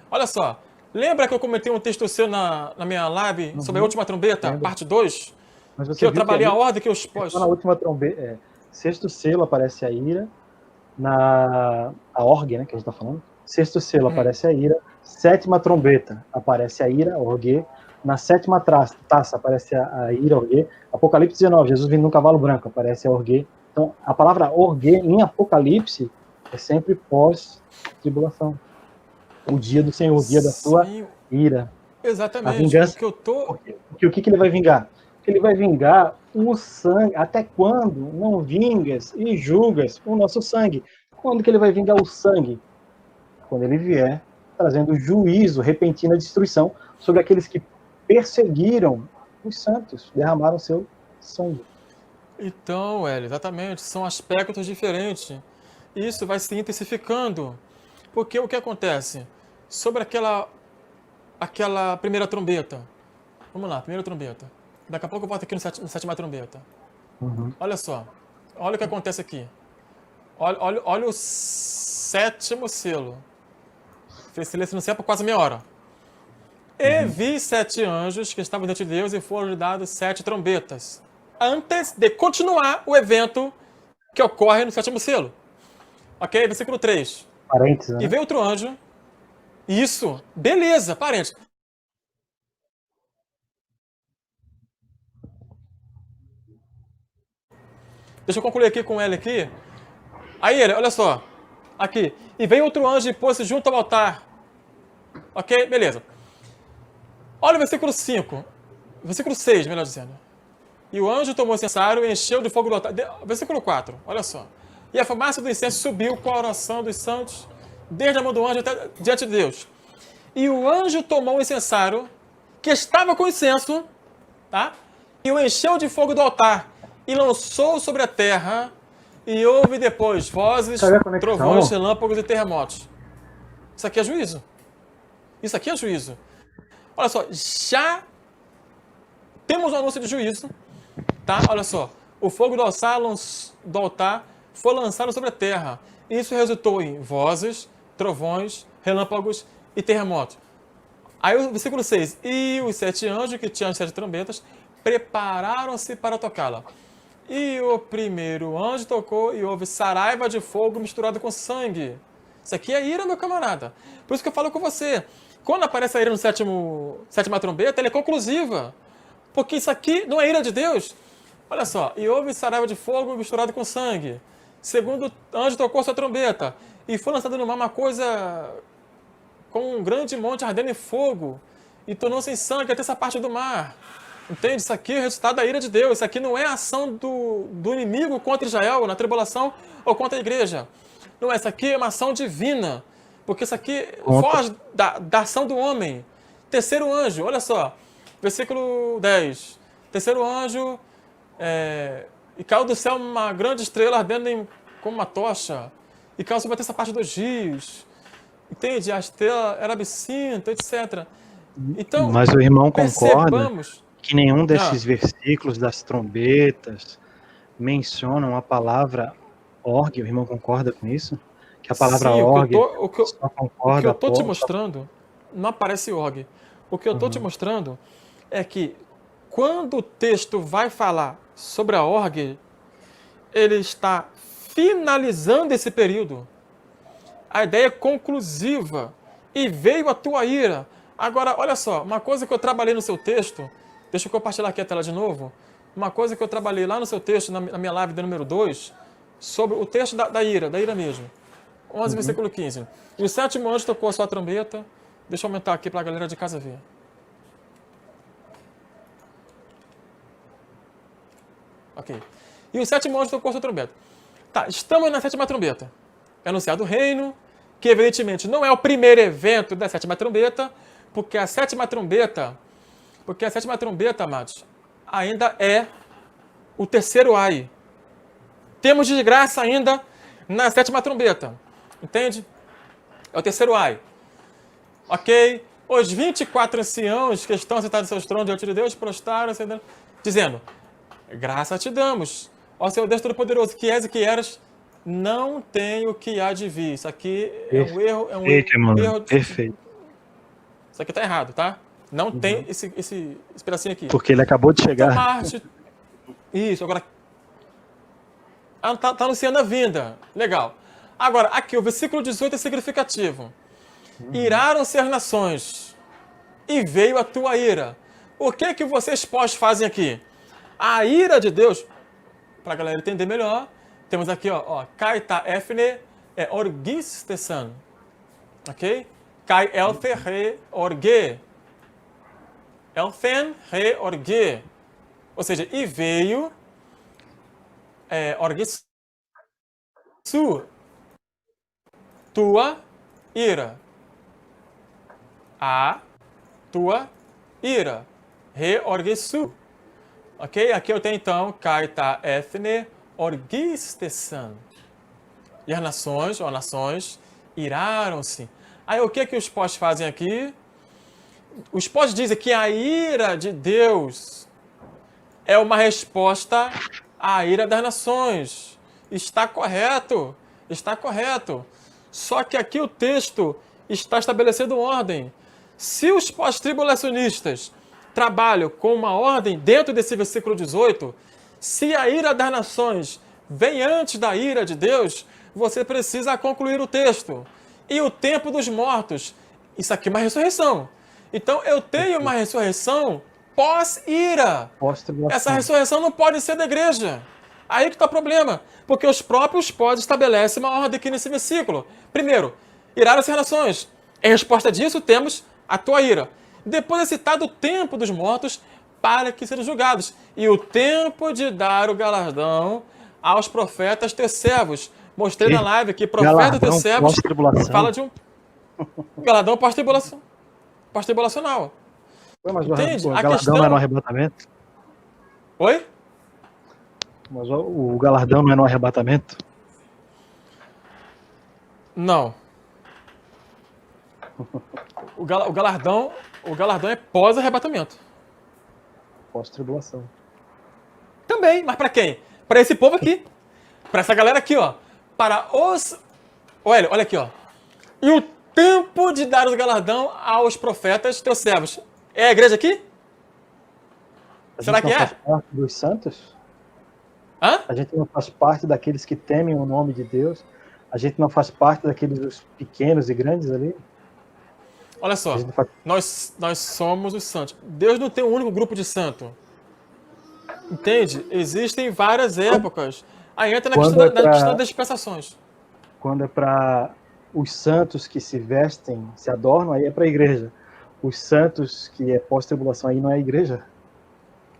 olha só. Lembra que eu comentei um texto seu na minha live sobre a última trombeta, parte 2? Que eu trabalhei a ordem que eu expus. Na última trombeta, 6º selo aparece a ira, a orgue, né, que a gente está falando. 6º selo aparece a ira, 7ª trombeta aparece a ira, orgue. Na 7ª taça aparece a ira, orgue. Apocalipse 19, Jesus vindo num cavalo branco, aparece a orgue. Então, a palavra orgue em Apocalipse é sempre pós-tribulação. O dia do Senhor, o dia da sua ira. Exatamente. A vingança. Porque o que ele vai vingar? Ele vai vingar o sangue. Até quando não vingas e julgas o nosso sangue? Quando que ele vai vingar o sangue? Quando ele vier trazendo juízo, repentina destruição sobre aqueles que perseguiram os santos, derramaram seu sangue. Então, Hélio, exatamente. São aspectos diferentes. Isso vai se intensificando. Porque o que acontece? Sobre aquela primeira trombeta. Vamos lá, primeira trombeta. Daqui a pouco eu volto aqui no 7ª trombeta. Olha só. Olha o que acontece aqui. Olha o 7º selo. Fez silêncio no céu por quase meia hora. E vi 7 anjos que estavam diante de Deus e foram dados 7 trombetas. Antes de continuar o evento que ocorre no 7º selo. Ok? Versículo 3. Parênteses, né? E veio outro anjo. Isso. Beleza, parênteses. Deixa eu concluir aqui com ele aqui. Aí ele, olha só. Aqui. E veio outro anjo e pôs-se junto ao altar. Ok? Beleza. Olha o versículo 5. Versículo 6, melhor dizendo. E o anjo tomou o incensário e encheu de fogo do altar. Versículo 4, olha só. E a fumaça do incenso subiu com a oração dos santos, desde a mão do anjo até diante de Deus. E o anjo tomou o incensário, que estava com incenso, tá? E o encheu de fogo do altar, e lançou sobre a terra, e houve depois vozes, trovões, relâmpagos e terremotos. Isso aqui é juízo. Isso aqui é juízo. Olha só, já temos um anúncio de juízo, tá? Olha só, o fogo do altar foi lançado sobre a terra. Isso resultou em vozes, trovões, relâmpagos e terremotos. Aí o versículo 6. E os 7 anjos que tinham as 7 trombetas prepararam-se para tocá-la. E o primeiro anjo tocou e houve saraiva de fogo misturado com sangue. Isso aqui é ira, meu camarada. Por isso que eu falo com você. Quando aparece a ira no 7ª trombeta, ela é conclusiva. Porque isso aqui não é ira de Deus. Olha só. E houve saraiva de fogo misturado com sangue. Segundo anjo tocou sua trombeta. E foi lançado no mar uma coisa com um grande monte ardendo em fogo. E tornou-se em sangue até essa parte do mar. Entende? Isso aqui é o resultado da ira de Deus. Isso aqui não é a ação do inimigo contra Israel, na tribulação ou contra a igreja. Não é, isso aqui é uma ação divina. Porque isso aqui foge da ação do homem. Terceiro anjo, olha só. Versículo 10. Terceiro anjo, e caiu do céu uma grande estrela ardendo como uma tocha. E caiu sobre essa parte dos rios. Entende? A estrela era absinto, etc. Então, Mas o irmão concorda percebamos... que nenhum Ah, desses versículos das trombetas mencionam a palavra orgue. O irmão concorda com isso? Que a palavra sim, orgue só o que concorda eu tô te após... mostrando não aparece org. O que eu tô te Uhum. mostrando é que quando o texto vai falar sobre a org, ele está finalizando esse período. A ideia é conclusiva. E veio a tua ira. Agora, olha só, uma coisa que eu trabalhei no seu texto, deixa eu compartilhar aqui a tela de novo. Uma coisa que eu trabalhei lá no seu texto, na minha live do número 2, sobre o texto da ira mesmo. 11, versículo 15. E o sétimo anjo tocou a sua trombeta. Deixa eu aumentar aqui para a galera de casa ver. Ok. E o sétimo anjo tocou a sua trombeta. Tá, estamos na sétima trombeta. É anunciado o reino, que evidentemente não é o primeiro evento da sétima trombeta, porque a sétima trombeta, amados, ainda é o terceiro ai. Temos desgraça ainda na sétima trombeta. Entende? É o terceiro ai. Ok? Os 24 anciãos que estão sentados em seus tronos diante de Deus prostraram, dizendo: graça te damos, ó Senhor Deus Todo-Poderoso, que és e que eras, não tem o que há de vir. Isso aqui é um erro, Perfeito, irmão. Perfeito. Isso aqui está errado, tá? Não tem esse pedacinho aqui. Porque ele acabou de chegar. Tomar-te. Isso, agora. Ah, tá anunciando a vinda. Legal. Agora, aqui, o versículo 18 é significativo. Iraram-se as nações, e veio a tua ira. O que é que vocês fazem aqui? A ira de Deus, para a galera entender melhor, temos aqui, ó, Kaita Efne Orgis Tessan. Ok? Kai Elfe Re Orge. Elfen Re Orge. Ou seja, e veio Orgis Su. Tua ira. A tua ira. Re Orgis Su. Ok? Aqui eu tenho então Kaita Efne Orgis Tessan. E as nações, iraram-se. Aí o que que os pós fazem aqui? Os pós dizem que a ira de Deus é uma resposta à ira das nações. Está correto. Está correto. Só que aqui o texto está estabelecendo ordem. Se os pós-tribulacionistas trabalham com uma ordem dentro desse versículo 18, se a ira das nações vem antes da ira de Deus, você precisa concluir o texto. E o tempo dos mortos, isso aqui é uma ressurreição. Então eu tenho uma ressurreição pós-ira. Essa ressurreição não pode ser da igreja. Aí que está o problema. Porque os próprios pós estabelecem uma ordem aqui nesse versículo. Primeiro, iraram-se as nações. Em resposta disso, temos a tua ira. Depois é citado o tempo dos mortos para que sejam julgados. E o tempo de dar o galardão aos profetas teus servos. Mostrei na live que profeta teus servos fala de um galardão pós-tribulacional. Mas entende? o galardão não é no arrebatamento? Oi? Mas o galardão não é no arrebatamento? Não. O galardão é pós-arrebatamento. Pós-tribulação. Também, mas para quem? Para esse povo aqui. Para essa galera aqui, ó. Para os... Olha aqui, ó. E o tempo de dar o galardão aos profetas, teus servos. É a igreja aqui? Será que é? Faz parte dos santos? Hã? A gente não faz parte daqueles que temem o nome de Deus? A gente não faz parte daqueles pequenos e grandes ali? Olha só, nós somos os santos. Deus não tem um único grupo de santo. Entende? Existem várias épocas. Aí entra na questão das dispensações. Quando é para os santos que se vestem, se adornam, aí é para a igreja. Os santos que é pós-tribulação, aí não é a igreja?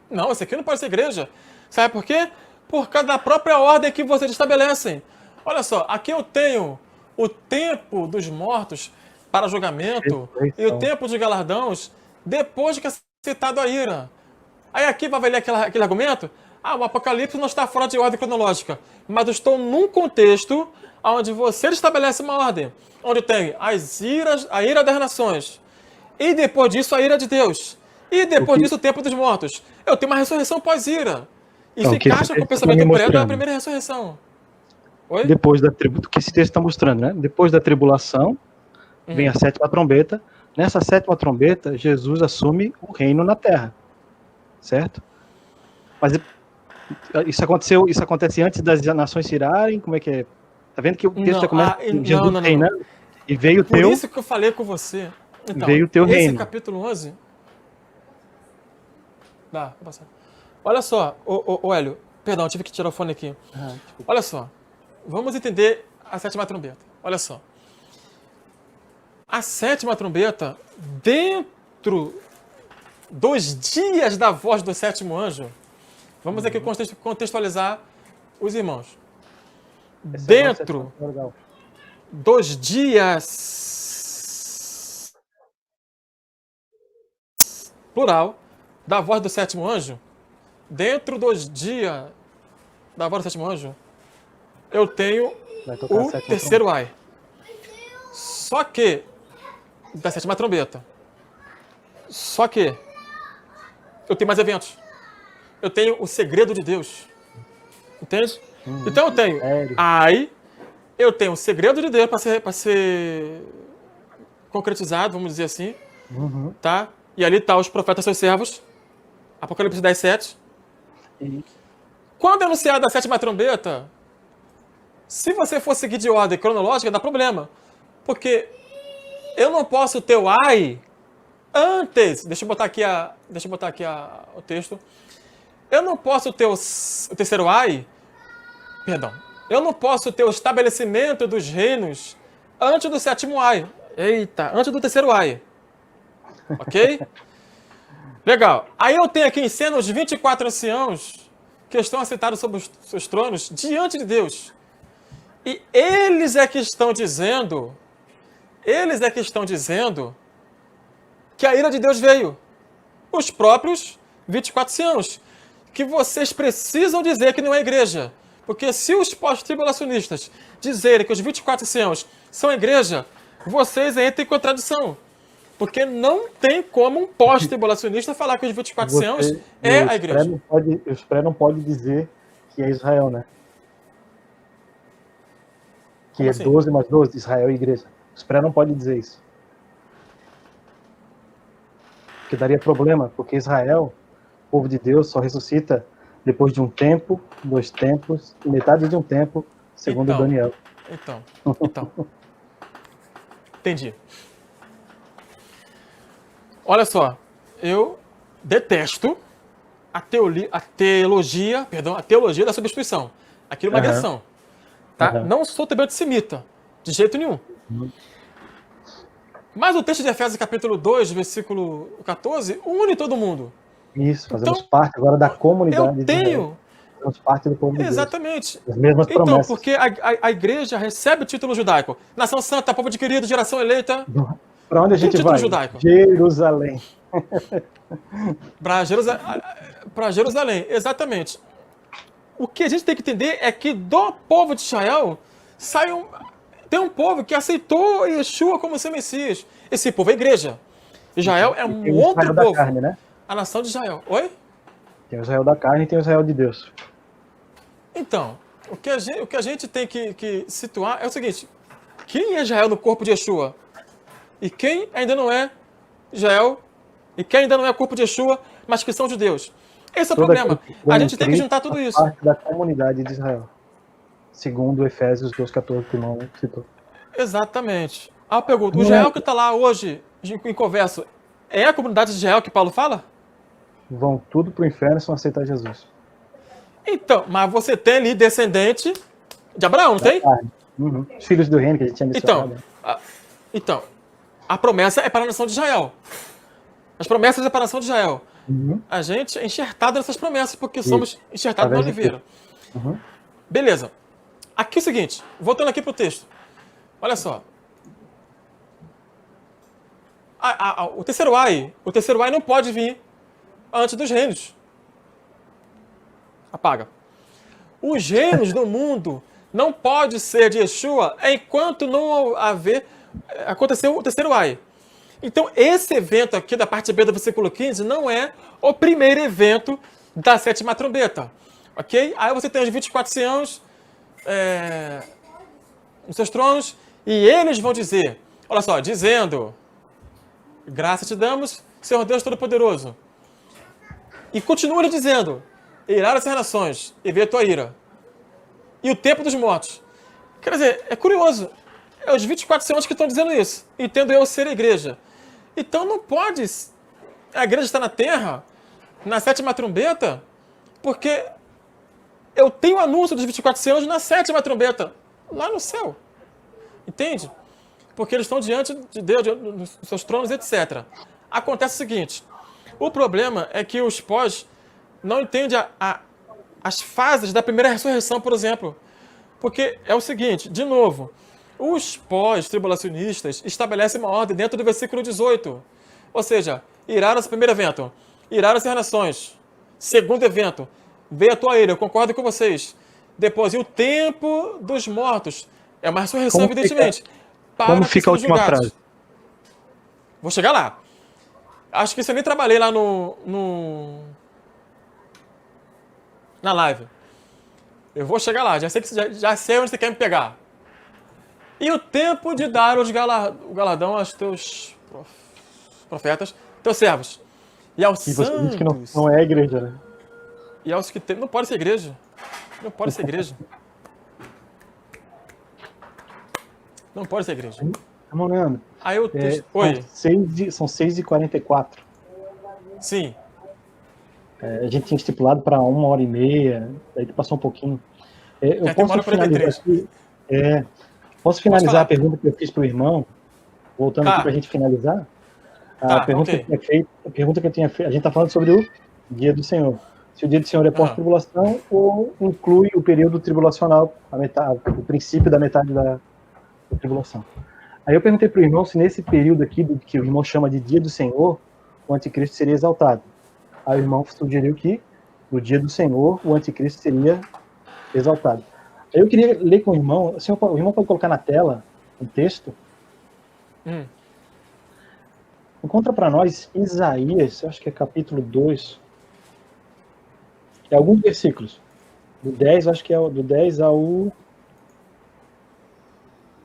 Não, isso aqui não pode ser igreja. Sabe por quê? Por causa da própria ordem que vocês estabelecem. Olha só, aqui eu tenho o tempo dos mortos para julgamento e o tempo de galardões depois de que é citado a ira. Aí aqui vai valer aquele argumento? o Apocalipse não está fora de ordem cronológica, mas eu estou num contexto onde você estabelece uma ordem, onde tem a ira das nações, e depois disso a ira de Deus, e depois disso o tempo dos mortos. Eu tenho uma ressurreição pós-ira. Isso Então, que esse encaixa com o texto está pensamento me prévio da mostrando. primeira ressurreição. Oi? Depois da que esse texto está mostrando, né? Depois da tribulação, vem a sétima trombeta. Nessa sétima trombeta, Jesus assume o reino na terra. Certo? Mas isso acontece antes das nações se irarem? Como é que é? Tá vendo que o texto começa com Jesus reinando? E veio o teu... Por isso que eu falei com você. Então, veio o teu reino. Esse capítulo 11... Dá, vou passar. Olha só, ô Hélio, perdão, eu tive que tirar o fone aqui. Olha só, vamos entender a sétima trombeta. Olha só. A sétima trombeta, dentro dos dias da voz do sétimo anjo, vamos aqui contextualizar os irmãos. Dentro dos dias, plural, da voz do sétimo anjo, dentro dos dias da voz do sétimo anjo, eu tenho o terceiro ai. Só que, da sétima trombeta, só que eu tenho mais eventos. Eu tenho o segredo de Deus. Entende? Então eu tenho ai, eu tenho o segredo de Deus para ser concretizado, vamos dizer assim. Tá? E ali tá os profetas, seus servos. Apocalipse 10, 7. Quando é anunciada a sétima trombeta, se você for seguir de ordem cronológica, dá problema. Porque eu não posso ter o ai antes. Deixa eu botar aqui o texto. Eu não posso ter o terceiro ai. Perdão. Eu não posso ter o estabelecimento dos reinos antes do sétimo ai. Eita, antes do terceiro ai. Ok? Legal. Aí eu tenho aqui em cena os 24 anciãos que estão assentados sobre os seus tronos diante de Deus. E eles é que estão dizendo que a ira de Deus veio. Os próprios 24 anciãos. Que vocês precisam dizer que não é igreja. Porque se os pós-tribulacionistas dizerem que os 24 anciãos são igreja, vocês entram em contradição. Porque não tem como um pós-tribulacionista falar que os 24 anciãos é a igreja. Os pré não pode dizer que é Israel, né? Que é 12 mais 12, Israel e igreja. Os pré não pode dizer isso. Porque daria problema, porque Israel, povo de Deus, só ressuscita depois de um tempo, 2 tempos, e metade de um tempo, segundo Daniel. Então. Entendi. Olha só, eu detesto a teologia da substituição. Aquilo é uma agressão. Tá? Não sou também antissemita, de jeito nenhum. Mas o texto de Efésios capítulo 2, versículo 14, une todo mundo. Isso, fazemos parte agora da comunidade. Eu tenho. Fazemos parte do povo de Deus. Exatamente. As mesmas promessas. Então, porque a igreja recebe o título judaico. Nação santa, povo adquirido, geração eleita. Para onde a gente vai? Judaico. Jerusalém. Para Jerusalém, exatamente. O que a gente tem que entender é que do povo de Israel tem um povo que aceitou Yeshua como seu Messias. Esse povo é a igreja. Israel é um outro povo. Carne, né? A nação de Israel. Oi? Tem o Israel da carne e tem o Israel de Deus. Então, o que a gente tem que situar é o seguinte. Quem é Israel no corpo de Yeshua? E quem ainda não é Israel? E quem ainda não é corpo de Yeshua, mas que são judeus? Esse é o problema. A gente tem que juntar tudo isso. Parte da comunidade de Israel. Segundo Efésios 2,14, que o irmão citou. Exatamente. A pergunta, o Israel que está lá hoje em conversa, é a comunidade de Israel que Paulo fala? Vão tudo para o inferno se não aceitar Jesus. Então, mas você tem ali descendente de Abraão, não tem? Os filhos do reino que a gente tinha mencionado. Então, a promessa é para a nação de Israel. As promessas é para a nação de Israel. A gente é enxertado nessas promessas, porque somos enxertados na oliveira. Beleza. Aqui é o seguinte, voltando aqui para o texto. Olha só. O terceiro ai não pode vir antes dos reinos. Apaga. Os reinos do mundo não pode ser de Yeshua enquanto não acontecer o terceiro ai. Então, esse evento aqui da parte B do versículo 15 não é o primeiro evento da sétima trombeta. Ok? Aí você tem os 24 anciãos nos seus tronos e eles vão dizer, olha só, dizendo, graça te damos, Senhor Deus Todo-Poderoso. E continua ele dizendo, irá as nações e vê a tua ira. E o tempo dos mortos. Quer dizer, é curioso. É os 24 anciãos que estão dizendo isso. Entendo eu ser a igreja. Então não pode a igreja estar na terra, na sétima trombeta, porque eu tenho o anúncio dos 24 anciãos na sétima trombeta, lá no céu. Entende? Porque eles estão diante de Deus, dos seus tronos, etc. Acontece o seguinte, o problema é que os pós não entendem as fases da primeira ressurreição, por exemplo. Porque é o seguinte, de novo, os pós-tribulacionistas estabelecem uma ordem dentro do versículo 18. Ou seja, iraram-se primeiro evento, iraram-se as nações. Segundo evento, veio a tua ira, eu concordo com vocês. Depois, e o tempo dos mortos. É uma ressurreição, evidentemente. Como fica a última frase? Vou chegar lá. Acho que isso eu nem trabalhei lá na live. Eu vou chegar lá, já sei onde você quer me pegar. E o tempo de dar o galardão aos teus profetas, teus servos. E aos E você santos. diz que não é a igreja, né? E aos que tem. Não pode ser igreja. Não pode ser igreja. Não pode ser igreja. Irmão Leandro, Aí eu. Oi. São 6h44. Sim. A gente tinha estipulado para 1h30, daí passou um pouquinho. Eu Já tem posso 1h43. finalizar aqui? Posso finalizar a pergunta que eu fiz para o irmão? Voltando aqui para a gente finalizar. A pergunta que eu tinha feito, a gente está falando sobre o dia do Senhor. Se o dia do Senhor é pós-tribulação ou inclui o período tribulacional, o princípio da metade da tribulação. Aí eu perguntei para o irmão se nesse período aqui, que o irmão chama de dia do Senhor, o anticristo seria exaltado. Aí o irmão sugeriu que no dia do Senhor o anticristo seria exaltado. Aí eu queria ler com o irmão, o irmão pode colocar na tela um texto. Encontra para nós Isaías, acho que é capítulo 2. É alguns versículos. Do 10, acho que é do 10 ao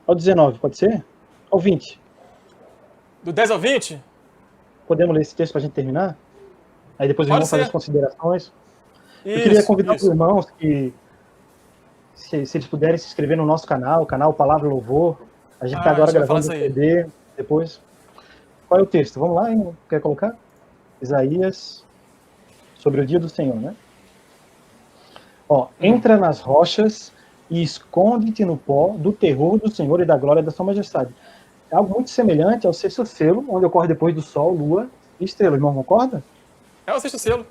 19, pode ser? Ao 20. Do 10 ao 20? Podemos ler esse texto para a gente terminar? Aí depois o irmão faz as considerações. Eu queria convidar os irmãos que, se eles puderem se inscrever no nosso canal, o canal Palavra Louvor. A gente está agora gravando o CD. Depois. Qual é o texto? Vamos lá, hein? Quer colocar? Isaías, sobre o dia do Senhor, né? Entra nas rochas e esconde-te no pó do terror do Senhor e da glória da sua majestade. É algo muito semelhante ao sexto selo, onde ocorre depois do sol, lua e estrela. O irmão concorda? É o sexto selo.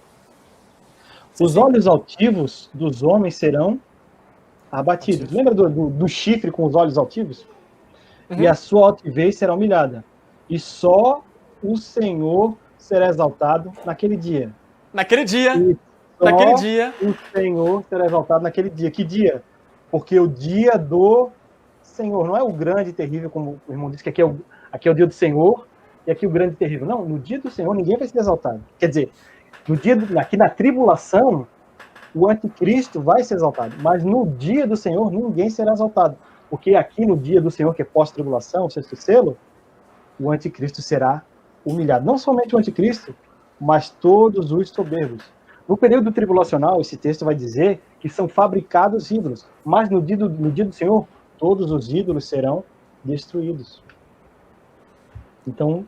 Os olhos altivos dos homens serão abatidos. Lembra do chifre com os olhos altivos? E a sua altivez será humilhada. E só o Senhor será exaltado naquele dia. Naquele dia. Naquele dia. O Senhor será exaltado naquele dia. Que dia? Porque o dia do Senhor não é o grande e terrível, como o irmão disse, que aqui é o dia do Senhor e aqui o grande e terrível. Não, no dia do Senhor ninguém vai ser exaltado. Quer dizer, aqui na tribulação, o anticristo vai ser exaltado. Mas no dia do Senhor, ninguém será exaltado. Porque aqui no dia do Senhor, que é pós-tribulação, o sexto selo, o anticristo será humilhado. Não somente o anticristo, mas todos os soberbos. No período tribulacional, esse texto vai dizer que são fabricados ídolos. Mas no dia do Senhor, todos os ídolos serão destruídos. Então,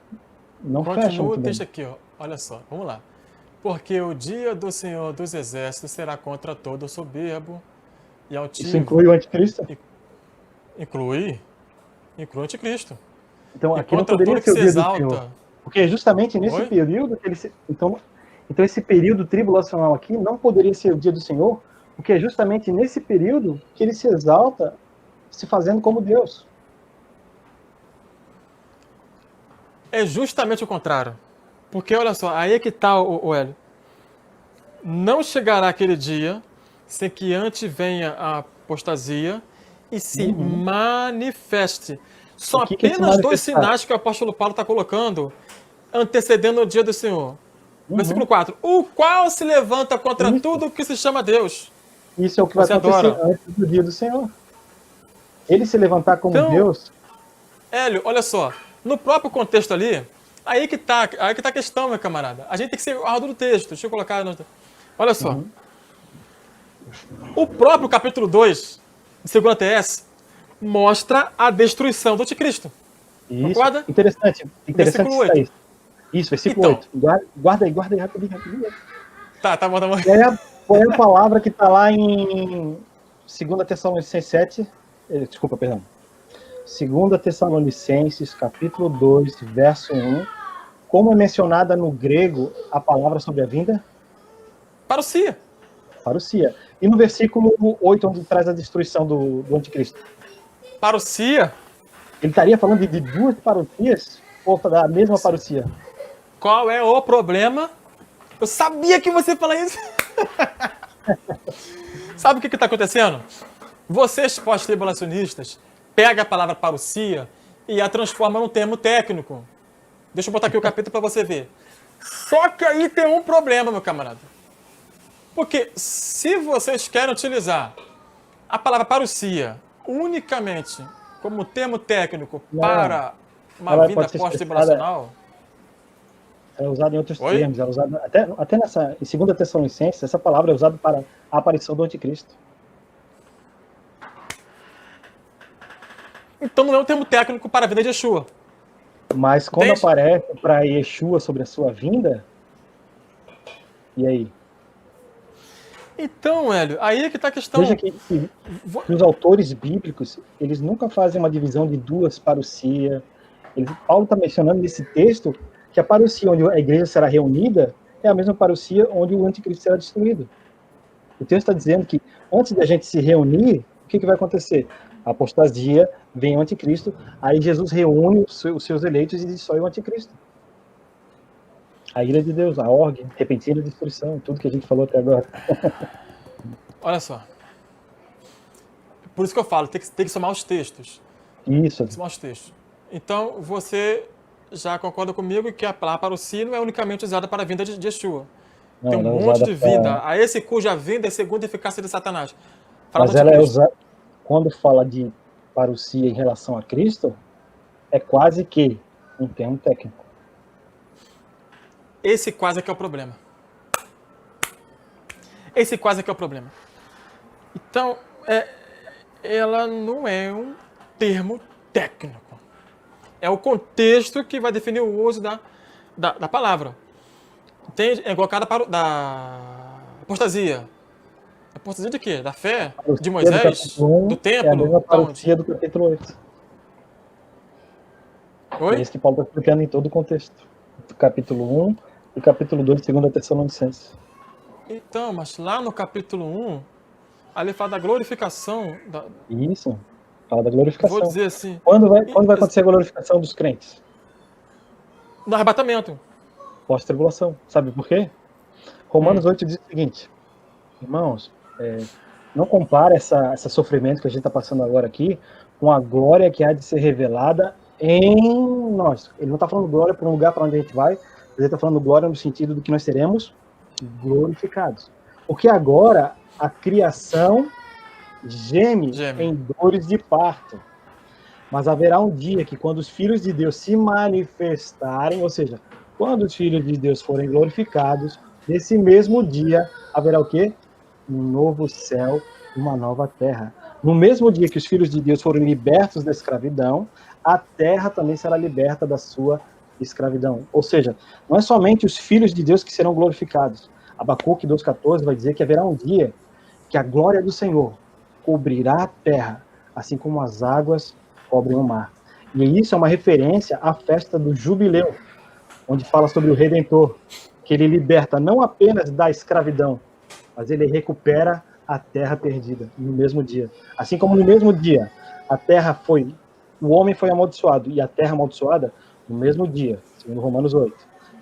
não fecha muito bem. Continua o texto aqui, olha só, vamos lá. Porque o dia do Senhor dos Exércitos será contra todo o soberbo e altivo. Isso inclui o anticristo? Inclui o anticristo. Então, aqui não poderia ser o dia do Senhor. Porque é justamente nesse período que ele se... Então, esse período tribulacional aqui não poderia ser o dia do Senhor, porque é justamente nesse período que ele se exalta, se fazendo como Deus. É justamente o contrário. Porque, olha só, aí é que está o Hélio. Não chegará aquele dia sem que antes venha a apostasia e se manifeste. São O que que é se apenas dois manifestar? sinais que o apóstolo Paulo está colocando, antecedendo o dia do Senhor. Versículo 4. O qual se levanta contra Isso. tudo que se chama Deus. Isso é o que vai Você acontecer adora. antes do dia do Senhor. Ele se levantar como Então, Deus, Hélio, olha só. No próprio contexto ali, aí que tá a questão, meu camarada. A gente tem que ser a do texto. Deixa eu colocar. Olha só. O próprio capítulo 2 de 2 TS mostra a destruição do anticristo. isso. Concorda? Interessante Versículo isso 8. aí. Isso, versículo Então. 8. Guarda aí, rapidinho. Tá bom. Qual é a palavra que está lá em 2 Tessalonicenses 7? Desculpa, perdão. 2 Tessalonicenses, capítulo 2, verso 1. Como é mencionada no grego a palavra sobre a vinda? Parousia. Parousia. E no versículo 8, onde traz a destruição do anticristo? Parousia? Ele estaria falando de duas parousias? Ou da mesma parousia? Qual é o problema? Eu sabia que você ia falar isso. Sabe o que está acontecendo? Vocês, pós-tribulacionistas, pegam a palavra parousia e a transformam num termo técnico. Deixa eu botar aqui o capítulo para você ver. Só que aí tem um problema, meu camarada. Porque se vocês querem utilizar a palavra parousia unicamente como termo técnico para uma Ela vinda pode ser pós-tribulacional... É usada em outros Oi? termos. É usada até nessa, em 2 Tessalonicenses, essa palavra é usada para a aparição do anticristo. Então não é um termo técnico para a vinda de Yeshua. Mas quando Entende? aparece para Yeshua sobre a sua vinda, e aí? Então, Hélio, aí é que está a questão. Veja que os autores bíblicos, eles nunca fazem uma divisão de duas parousias. Paulo está mencionando nesse texto que a parousia onde a igreja será reunida é a mesma parousia onde o anticristo será destruído. O texto está dizendo que antes da gente se reunir, o que vai acontecer? A apostasia, vem o anticristo, aí Jesus reúne os seus eleitos e destrói o anticristo. A ira de Deus, a orgue, repentina destruição, tudo que a gente falou até agora. Olha só. Por isso que eu falo, tem que somar os textos. Isso. Tem que somar os textos. Então, você já concorda comigo que a palavra parousia não é unicamente usada para a vinda de Yeshua. Não, tem um monte de vinda. A esse cuja vinda é segundo a eficácia de Satanás. Mas ela é usada, quando fala de parousia em relação a Cristo, é quase que um termo técnico. Esse quase é que é o problema. Esse quase é que é o problema. Então, ela não é um termo técnico. É o contexto que vai definir o uso da palavra. É igual a cara da apostasia. Apostasia de quê? Da fé? De Moisés? Do templo? É a mesma parousia do capítulo 8. Oi? É isso que Paulo está explicando em todo o contexto. Do capítulo 1 e capítulo 2 de 2 Tessalonicenses. Então, mas lá no capítulo 1, ali fala da glorificação. Isso, fala da glorificação. Vou dizer assim. Quando vai acontecer a glorificação dos crentes? No arrebatamento. Pós-tribulação. Sabe por quê? Romanos 8 diz o seguinte: irmãos, não compare esse sofrimento que a gente está passando agora aqui com a glória que há de ser revelada em nós. Ele não está falando glória para um lugar para onde a gente vai, mas ele está falando glória no sentido do que nós seremos glorificados. Porque agora a criação geme em dores de parto. Mas haverá um dia que quando os filhos de Deus se manifestarem, ou seja, quando os filhos de Deus forem glorificados, nesse mesmo dia haverá o quê? Um novo céu, uma nova terra. No mesmo dia que os filhos de Deus forem libertos da escravidão, a terra também será liberta da sua escravidão. Ou seja, não é somente os filhos de Deus que serão glorificados. Abacuque 2,14 vai dizer que haverá um dia que a glória do Senhor cobrirá a terra, assim como as águas cobrem o mar. E isso é uma referência à festa do jubileu, onde fala sobre o Redentor, que ele liberta não apenas da escravidão, mas ele recupera a terra perdida no mesmo dia. Assim como no mesmo dia o homem foi amaldiçoado e a terra amaldiçoada, no mesmo dia, segundo Romanos 8,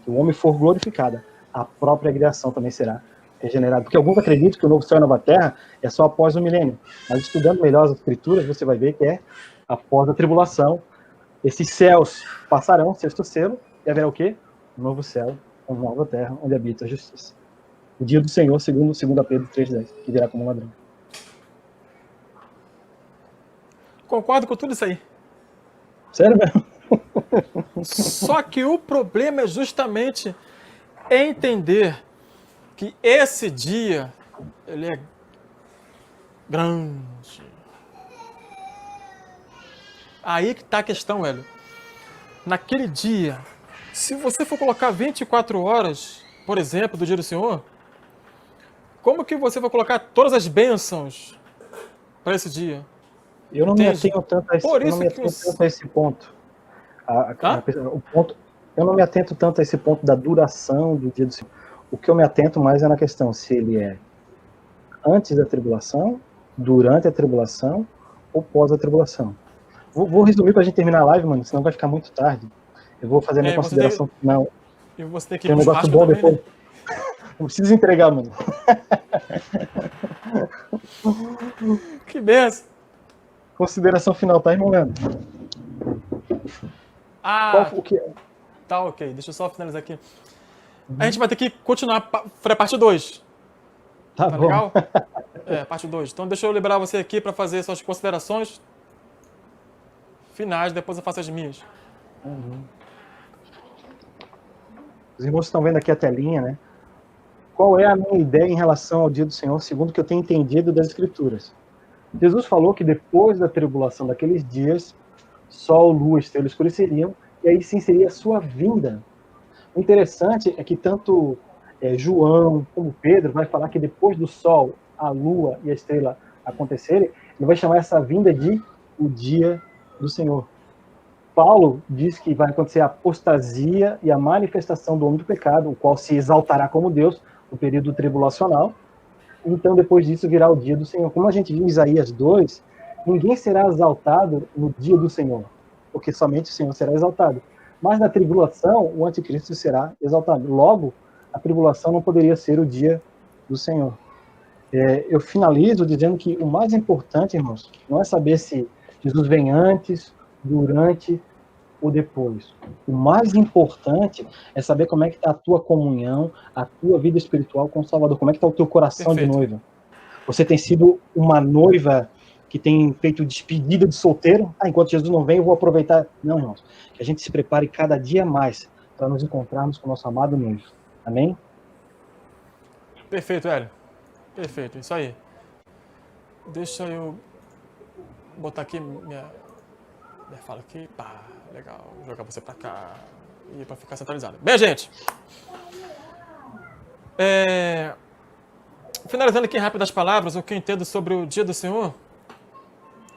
que o homem for glorificado, a própria criação também será regenerado. Porque alguns acreditam que o novo céu e a nova terra é só após o milênio. Mas estudando melhor as escrituras, você vai ver que é após a tribulação. Esses céus passarão, sexto selo, e haverá o quê? Um novo céu, uma nova terra, onde habita a justiça. O dia do Senhor, segundo Pedro 3,10, que virá como um ladrão. Concordo com tudo isso aí. Sério mesmo? Só que o problema é justamente entender que esse dia, ele é grande. Aí que está a questão, Hélio. Naquele dia, se você for colocar 24 horas, por exemplo, do dia do Senhor, como que você vai colocar todas as bênçãos para esse dia? Eu não me atenho tanto a esse ponto. O ponto. Eu não me atento tanto a esse ponto da duração do dia do Senhor. O que eu me atento mais é na questão se ele é antes da tribulação, durante a tribulação ou pós a tribulação. Vou resumir para a gente terminar a live, mano, senão vai ficar muito tarde. Eu vou fazer a minha consideração final. E você tem que tem um negócio bom também, depois. Né? Não precisa entregar, mano. Que benção. Consideração final, tá, irmão Leandro? O que é? Tá, ok. Deixa eu só finalizar aqui. A gente vai ter que continuar para a parte 2. Tá bom. Legal? Parte 2. Então deixa eu liberar você aqui para fazer suas considerações finais, depois eu faço as minhas. Os irmãos estão vendo aqui a telinha, né? Qual é a minha ideia em relação ao dia do Senhor, segundo o que eu tenho entendido das Escrituras? Jesus falou que depois da tribulação daqueles dias, sol, lua, estrelas escureceriam, e aí sim seria a sua vinda. O interessante é que tanto João como Pedro vai falar que depois do sol, a lua e a estrela acontecerem, ele vai chamar essa vinda de o dia do Senhor. Paulo diz que vai acontecer a apostasia e a manifestação do homem do pecado, o qual se exaltará como Deus no período tribulacional. Então, depois disso, virá o dia do Senhor. Como a gente viu em Isaías 2, ninguém será exaltado no dia do Senhor, porque somente o Senhor será exaltado. Mas na tribulação, o anticristo será exaltado. Logo, a tribulação não poderia ser o dia do Senhor. Eu finalizo dizendo que o mais importante, irmãos, não é saber se Jesus vem antes, durante ou depois. O mais importante é saber como é que está a tua comunhão, a tua vida espiritual com o Salvador. Como é que está o teu coração de noiva? Você tem sido uma noiva que tem feito despedida de solteiro? Enquanto Jesus não vem, eu vou aproveitar. Não, irmãos. Que a gente se prepare cada dia mais para nos encontrarmos com o nosso amado noivo. Amém? Perfeito, Hélio. Perfeito, isso aí. Deixa eu botar aqui minha fala aqui. Pá, legal. Vou jogar você pra cá. E pra ficar centralizado. Bem, gente. Finalizando aqui rápido as palavras, o que eu entendo sobre o dia do Senhor.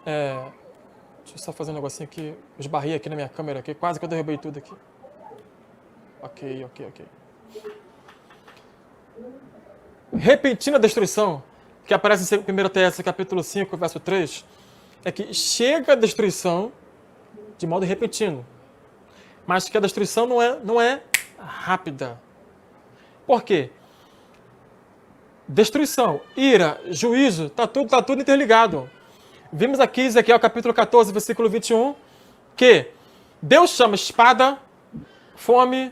Deixa eu só fazer um negocinho aqui. Eu esbarrei aqui na minha câmera aqui. Quase que eu derrubei tudo aqui. Ok. Repentina destruição, que aparece em 1 Tessalonicenses capítulo 5, verso 3, é que chega a destruição de modo repentino, mas que a destruição não é rápida. Por quê? Destruição, ira, juízo, tá tudo interligado. Vimos aqui, Ezequiel capítulo 14, versículo 21, que Deus chama espada, fome,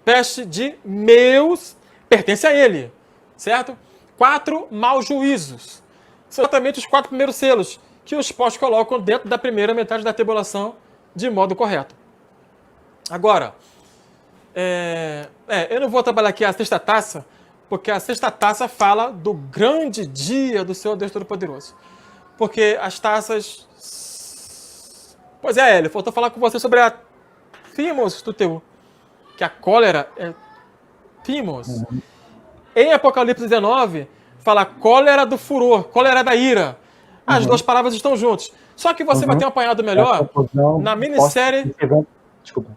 peste de meus, pertence a ele, certo? 4 maus juízos. São exatamente os 4 primeiros selos que os pós colocam dentro da primeira metade da tribulação de modo correto. Agora, eu não vou trabalhar aqui a sexta taça, porque a sexta taça fala do grande dia do Senhor Deus Todo-Poderoso. Porque as taças... Pois é, Hélio, faltou falar com você sobre a Thymos do teu, que a cólera é Thymos. Em Apocalipse 19, fala cólera do furor, cólera da ira. As duas palavras estão juntas. Só que você vai ter um apanhado melhor na minissérie... Desculpa.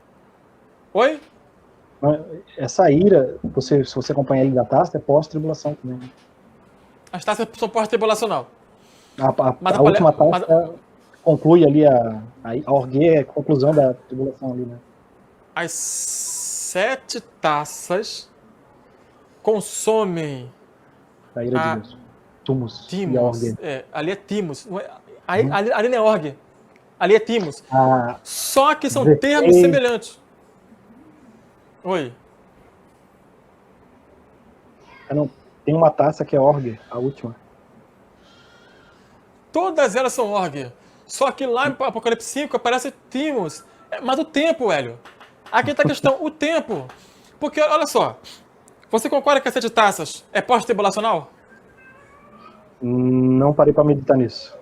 Oi? Essa ira, se você acompanhar a Ilha da Taça, é pós-tribulação também. As taças são pós-tribulacional. A última taça conclui ali a orgia, é a conclusão da tribulação ali, né? As 7 taças consomem A ira de Deus. Timos. E a timos. orgue. Ali é timos. Ali não é orgue. Ali é timos. Ah, Só que são 16. termos semelhantes. Oi. não, tem uma taça que é orgue, a última. Todas elas são orgue. Só que lá em Apocalipse 5 aparece timos. Mas o tempo, Hélio. Aqui está a questão, o tempo. Porque, olha só. Você concorda que as 7 taças é pós-tribulacional? Não parei para meditar nisso.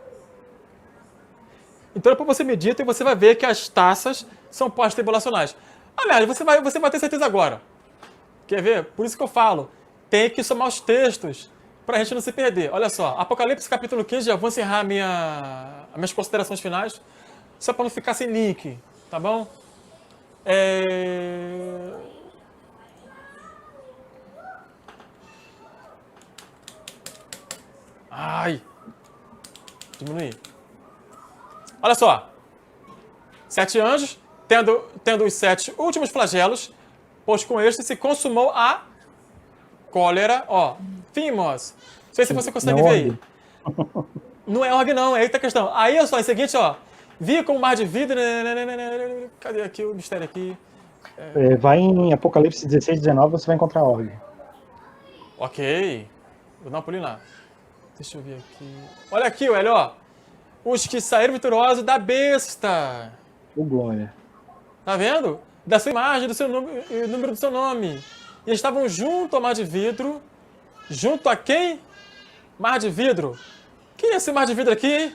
Então depois você medita e você vai ver que as taças são pós-tribulacionais. Aliás, você vai ter certeza agora. Quer ver? Por isso que eu falo. Tem que somar os textos para a gente não se perder. Olha só, Apocalipse capítulo 15, já vou encerrar as minhas considerações finais, só para não ficar sem link, tá bom? Ai! Diminuir. Olha só. 7 anjos, tendo os 7 últimos flagelos, pois com este se consumou a cólera, ó. Thymos. Não sei se você consegue Não ver orgue. aí. Não é orgue, não. É aí que tá a questão. Aí, olha só, é o seguinte, ó. Vi como mar de vidro. Cadê aqui o mistério aqui? Vai em Apocalipse 16, 19, você vai encontrar a orgue. Ok. Vou dar uma pulinha lá. Deixa eu ver aqui. Olha aqui, Hélio, ó. Os que saíram vitoriosos da besta. O glória. Tá vendo? Da sua imagem, do seu nome, e o número do seu nome. E eles estavam junto ao mar de vidro. Junto a quem? Mar de vidro. Quem é esse mar de vidro aqui?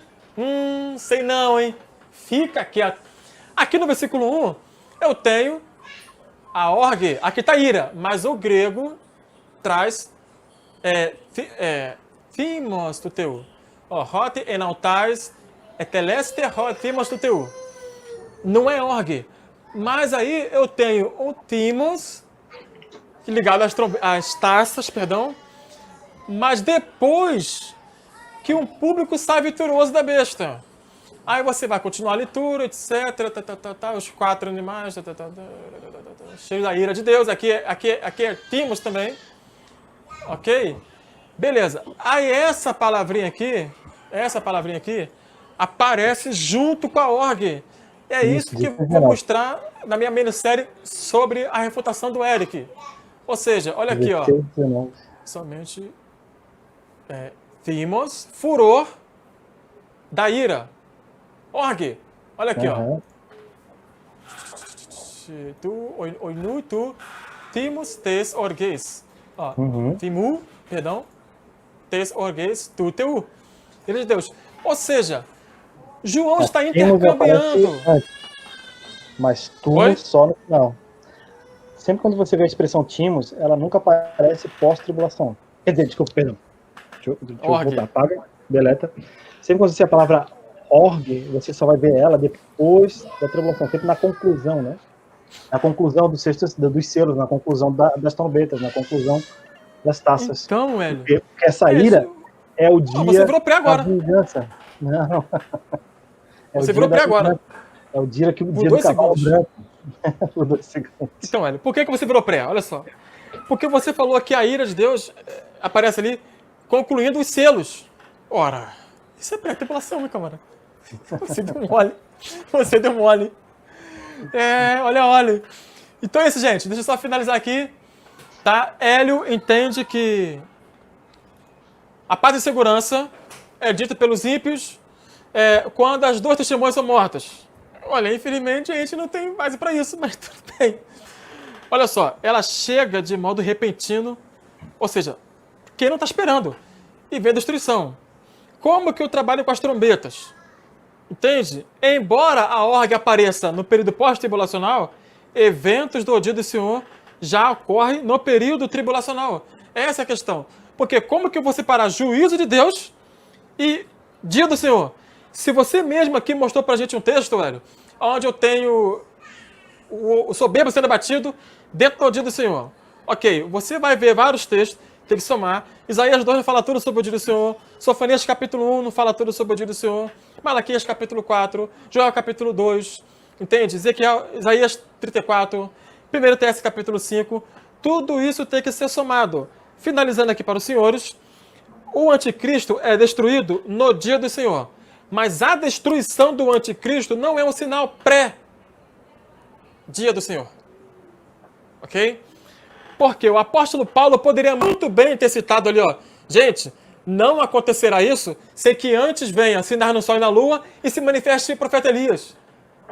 Sei não, hein? Fica quieto. Aqui no versículo 1, eu tenho a orgue. Aqui tá ira, mas o grego traz thymos do teu. Hot en altares, teleste hot thymos do teu. Não é orgue. Mas aí eu tenho o thymos ligado às taças, perdão. Mas depois que um público sai vitorioso da besta. Aí você vai continuar a leitura, etc. Os 4 animais, cheios da ira de Deus. Aqui é Thymos também. Ok? Beleza. Aí essa palavrinha aqui aparece junto com a orgue. É isso que eu vou mostrar na minha minissérie sobre a refutação do Eric. Ou seja, olha aqui, ó. Somente Thymos, furor da ira. Orgue. Olha aqui, ó. Tu, Thymos, tes orgues. Ó, Thimu, perdão. Tes orgues, tu, teu. Ira de Deus. Ou seja, João está intercambiando. Mas tu só no final. Sempre quando você vê a expressão Timos, ela nunca aparece pós-tribulação. Quer dizer, desculpa, perdão. Deixa eu voltar. Apaga, deleta. Sempre quando você a palavra orgue, você só vai ver ela depois da tribulação, sempre na conclusão, né? Na conclusão dos selos, na conclusão das trombetas, na conclusão das taças. Então, velho. Porque essa ira é o dia você virou pré agora. da vingança. Não. Você virou pré agora. É o dia que o dia do cavalo branco. Por 2 segundos. Então, Hélio, por que você virou pré? Olha só. Porque você falou que a ira de Deus aparece ali concluindo os selos. Ora, isso é pré-tribulação, meu camarada. Você deu mole. Você deu mole. Olha. Então é isso, gente. Deixa eu só finalizar aqui. Tá? Hélio entende que a paz e segurança é dita pelos ímpios quando as 2 testemunhas são mortas. Olha, infelizmente a gente não tem base para isso, mas tudo bem. Olha só, ela chega de modo repentino, ou seja, quem não está esperando, e vê a destruição. Como que eu trabalho com as trombetas? Entende? Embora a orgue apareça no período pós-tribulacional, eventos do dia do Senhor já ocorrem no período tribulacional. Essa é a questão. Porque como que eu vou separar juízo de Deus e dia do Senhor? Se você mesmo aqui mostrou pra gente um texto, velho, onde eu tenho o soberbo sendo abatido dentro do dia do Senhor. Ok, você vai ver vários textos, tem que somar. Isaías 2 não fala tudo sobre o dia do Senhor. Sofonias capítulo 1 não fala tudo sobre o dia do Senhor. Malaquias capítulo 4. Joel capítulo 2. Entende? Isaías 34. 1 TS capítulo 5. tudo isso tem que ser somado. Finalizando aqui para os senhores, o anticristo é destruído no dia do Senhor. Mas a destruição do anticristo não é um sinal pré-dia do Senhor. Ok? Porque o apóstolo Paulo poderia muito bem ter citado ali, ó. Gente, não acontecerá isso sem que antes venha assinar no sol e na lua e se manifeste o profeta Elias.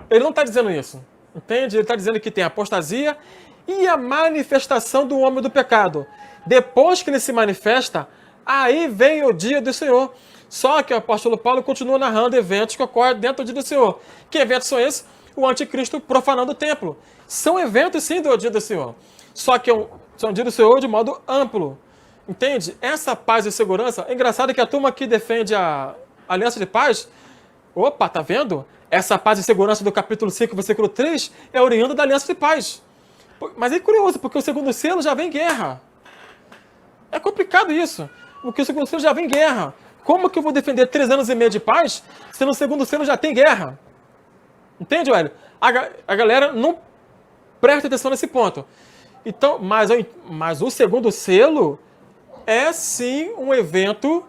Ele não está dizendo isso. Entende? Ele está dizendo que tem a apostasia e a manifestação do homem do pecado. Depois que ele se manifesta, aí vem o dia do Senhor. Só que o apóstolo Paulo continua narrando eventos que ocorrem dentro do dia do Senhor. Que eventos são esses? O anticristo profanando o templo. São eventos, sim, do dia do Senhor. Só que são dia do Senhor de modo amplo. Entende? Essa paz e segurança... É engraçado que a turma que defende a aliança de paz... Opa, tá vendo? Essa paz e segurança do capítulo 5, versículo 3, é oriunda da aliança de paz. Mas é curioso, porque o segundo selo já vem guerra. É complicado isso. Porque o segundo selo já vem guerra. Como que eu vou defender 3 anos e meio de paz se no segundo selo já tem guerra? Entende, velho? A galera não presta atenção nesse ponto. Então, mas o segundo selo é sim um evento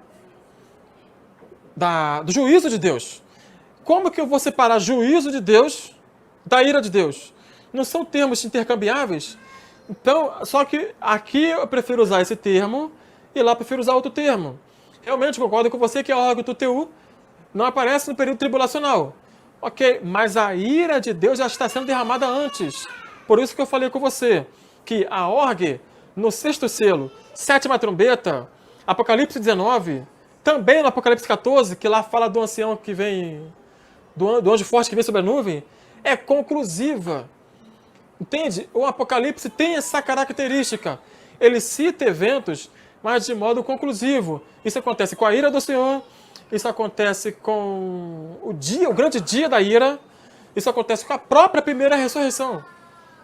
do juízo de Deus. Como que eu vou separar juízo de Deus da ira de Deus? Não são termos intercambiáveis? Então, só que aqui eu prefiro usar esse termo e lá eu prefiro usar outro termo. Realmente concordo com você que a órgão do TU não aparece no período tribulacional. Ok, mas a ira de Deus já está sendo derramada antes. Por isso que eu falei com você que a orgue, no 6º selo, 7ª trombeta, Apocalipse 19, também no Apocalipse 14, que lá fala do ancião que vem, do anjo forte que vem sobre a nuvem, é conclusiva. Entende? O Apocalipse tem essa característica. Ele cita eventos, mas de modo conclusivo. Isso acontece com a ira do Senhor, isso acontece com o grande dia da ira, isso acontece com a própria primeira ressurreição.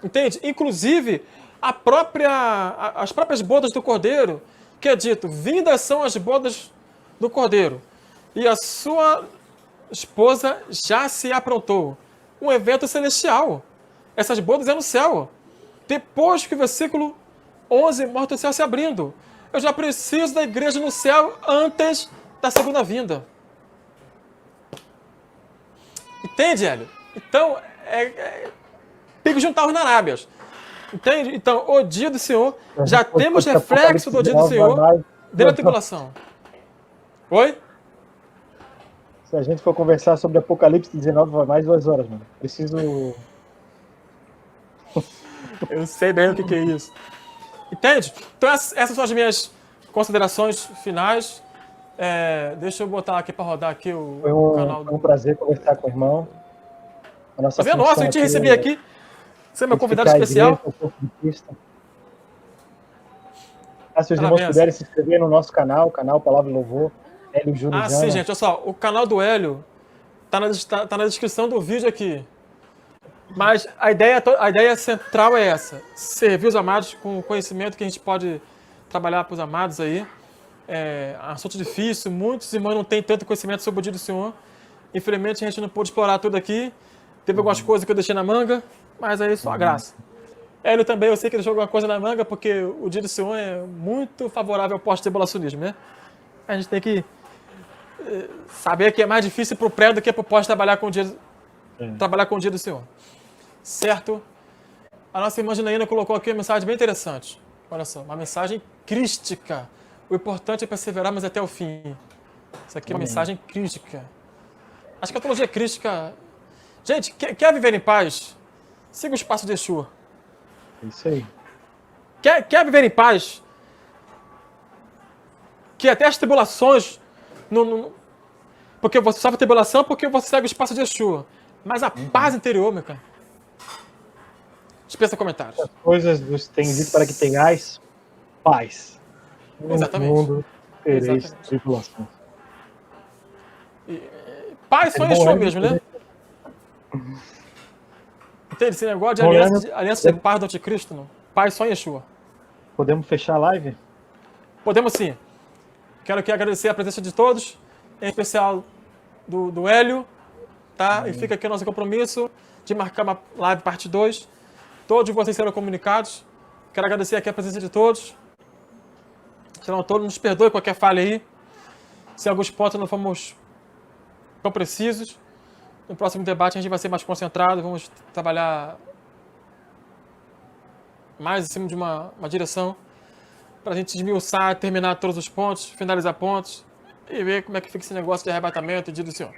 Entende? Inclusive, as próprias bodas do Cordeiro, que é dito, vindas são as bodas do Cordeiro, e a sua esposa já se aprontou. Um evento celestial. Essas bodas é no céu. Depois que o versículo 11 mostra o céu se abrindo. Eu já preciso da igreja no céu antes da segunda vinda. Entende, Hélio? Então, tem que juntar os narábias. Entende? Então, o dia do Senhor, já temos reflexo do dia do Senhor dentro da tribulação. Oi? Se a gente for conversar sobre Apocalipse 19, vai mais 2 horas, mano. Preciso... Eu sei bem o que é isso. Entende? Então, essas são as minhas considerações finais. Deixa eu botar aqui para rodar aqui o canal. Foi um prazer conversar com o irmão. Mas é nossa, a gente recebia aqui. Você é meu convidado especial. Se os irmãos puderem se inscrever no nosso canal Palavra e Louvor, Hélio Júnior. Sim, gente, olha só, o canal do Hélio tá na descrição do vídeo aqui. Mas a ideia central é essa: servir os amados com o conhecimento que a gente pode trabalhar para os amados aí. É um assunto difícil, muitos irmãos não têm tanto conhecimento sobre o dia do Senhor. Infelizmente a gente não pôde explorar tudo aqui. Teve algumas coisas que eu deixei na manga, mas aí só a graça. Hélio também, eu sei que deixou alguma coisa na manga, porque o dia do Senhor é muito favorável ao pós-tribulacionismo, né? A gente tem que saber que é mais difícil para o pré do que para o pós trabalhar com o dia do Senhor. Certo? A nossa irmã Janaína colocou aqui uma mensagem bem interessante. Olha só, uma mensagem crística. O importante é perseverarmos até o fim. Isso aqui é uma mensagem crística. A escatologia crística... Gente, quer viver em paz? Siga os passos de Yeshua. Isso aí. Quer viver em paz? Que até as tribulações... porque você sofre tribulação porque você segue os passos de Yeshua. Mas a paz interior, meu cara... Dispensa comentários. As coisas têm dito para que tenhais paz. Exatamente. No mundo tereis tribulação. Paz só Yeshua mesmo, né? Entende? Esse negócio de aliança de paz do anticristo, não. Paz só Yeshua. Podemos fechar a live? Podemos sim. Quero aqui agradecer a presença de todos, em especial do Hélio, tá? E fica aqui o nosso compromisso de marcar uma live parte 2. Todos vocês serão comunicados. Quero agradecer aqui a presença de todos. Shalom a todos, nos perdoe qualquer falha aí. Se alguns pontos não fomos tão precisos, no próximo debate a gente vai ser mais concentrado, vamos trabalhar mais em cima de uma direção para a gente esmiuçar, terminar todos os pontos, finalizar pontos e ver como é que fica esse negócio de arrebatamento e dia do Senhor.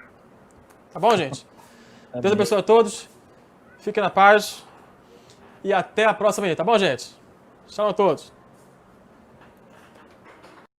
Tá bom, gente? Deus abençoe a todos, fiquem na paz e até a próxima aí, tá bom, gente? Tchau a todos.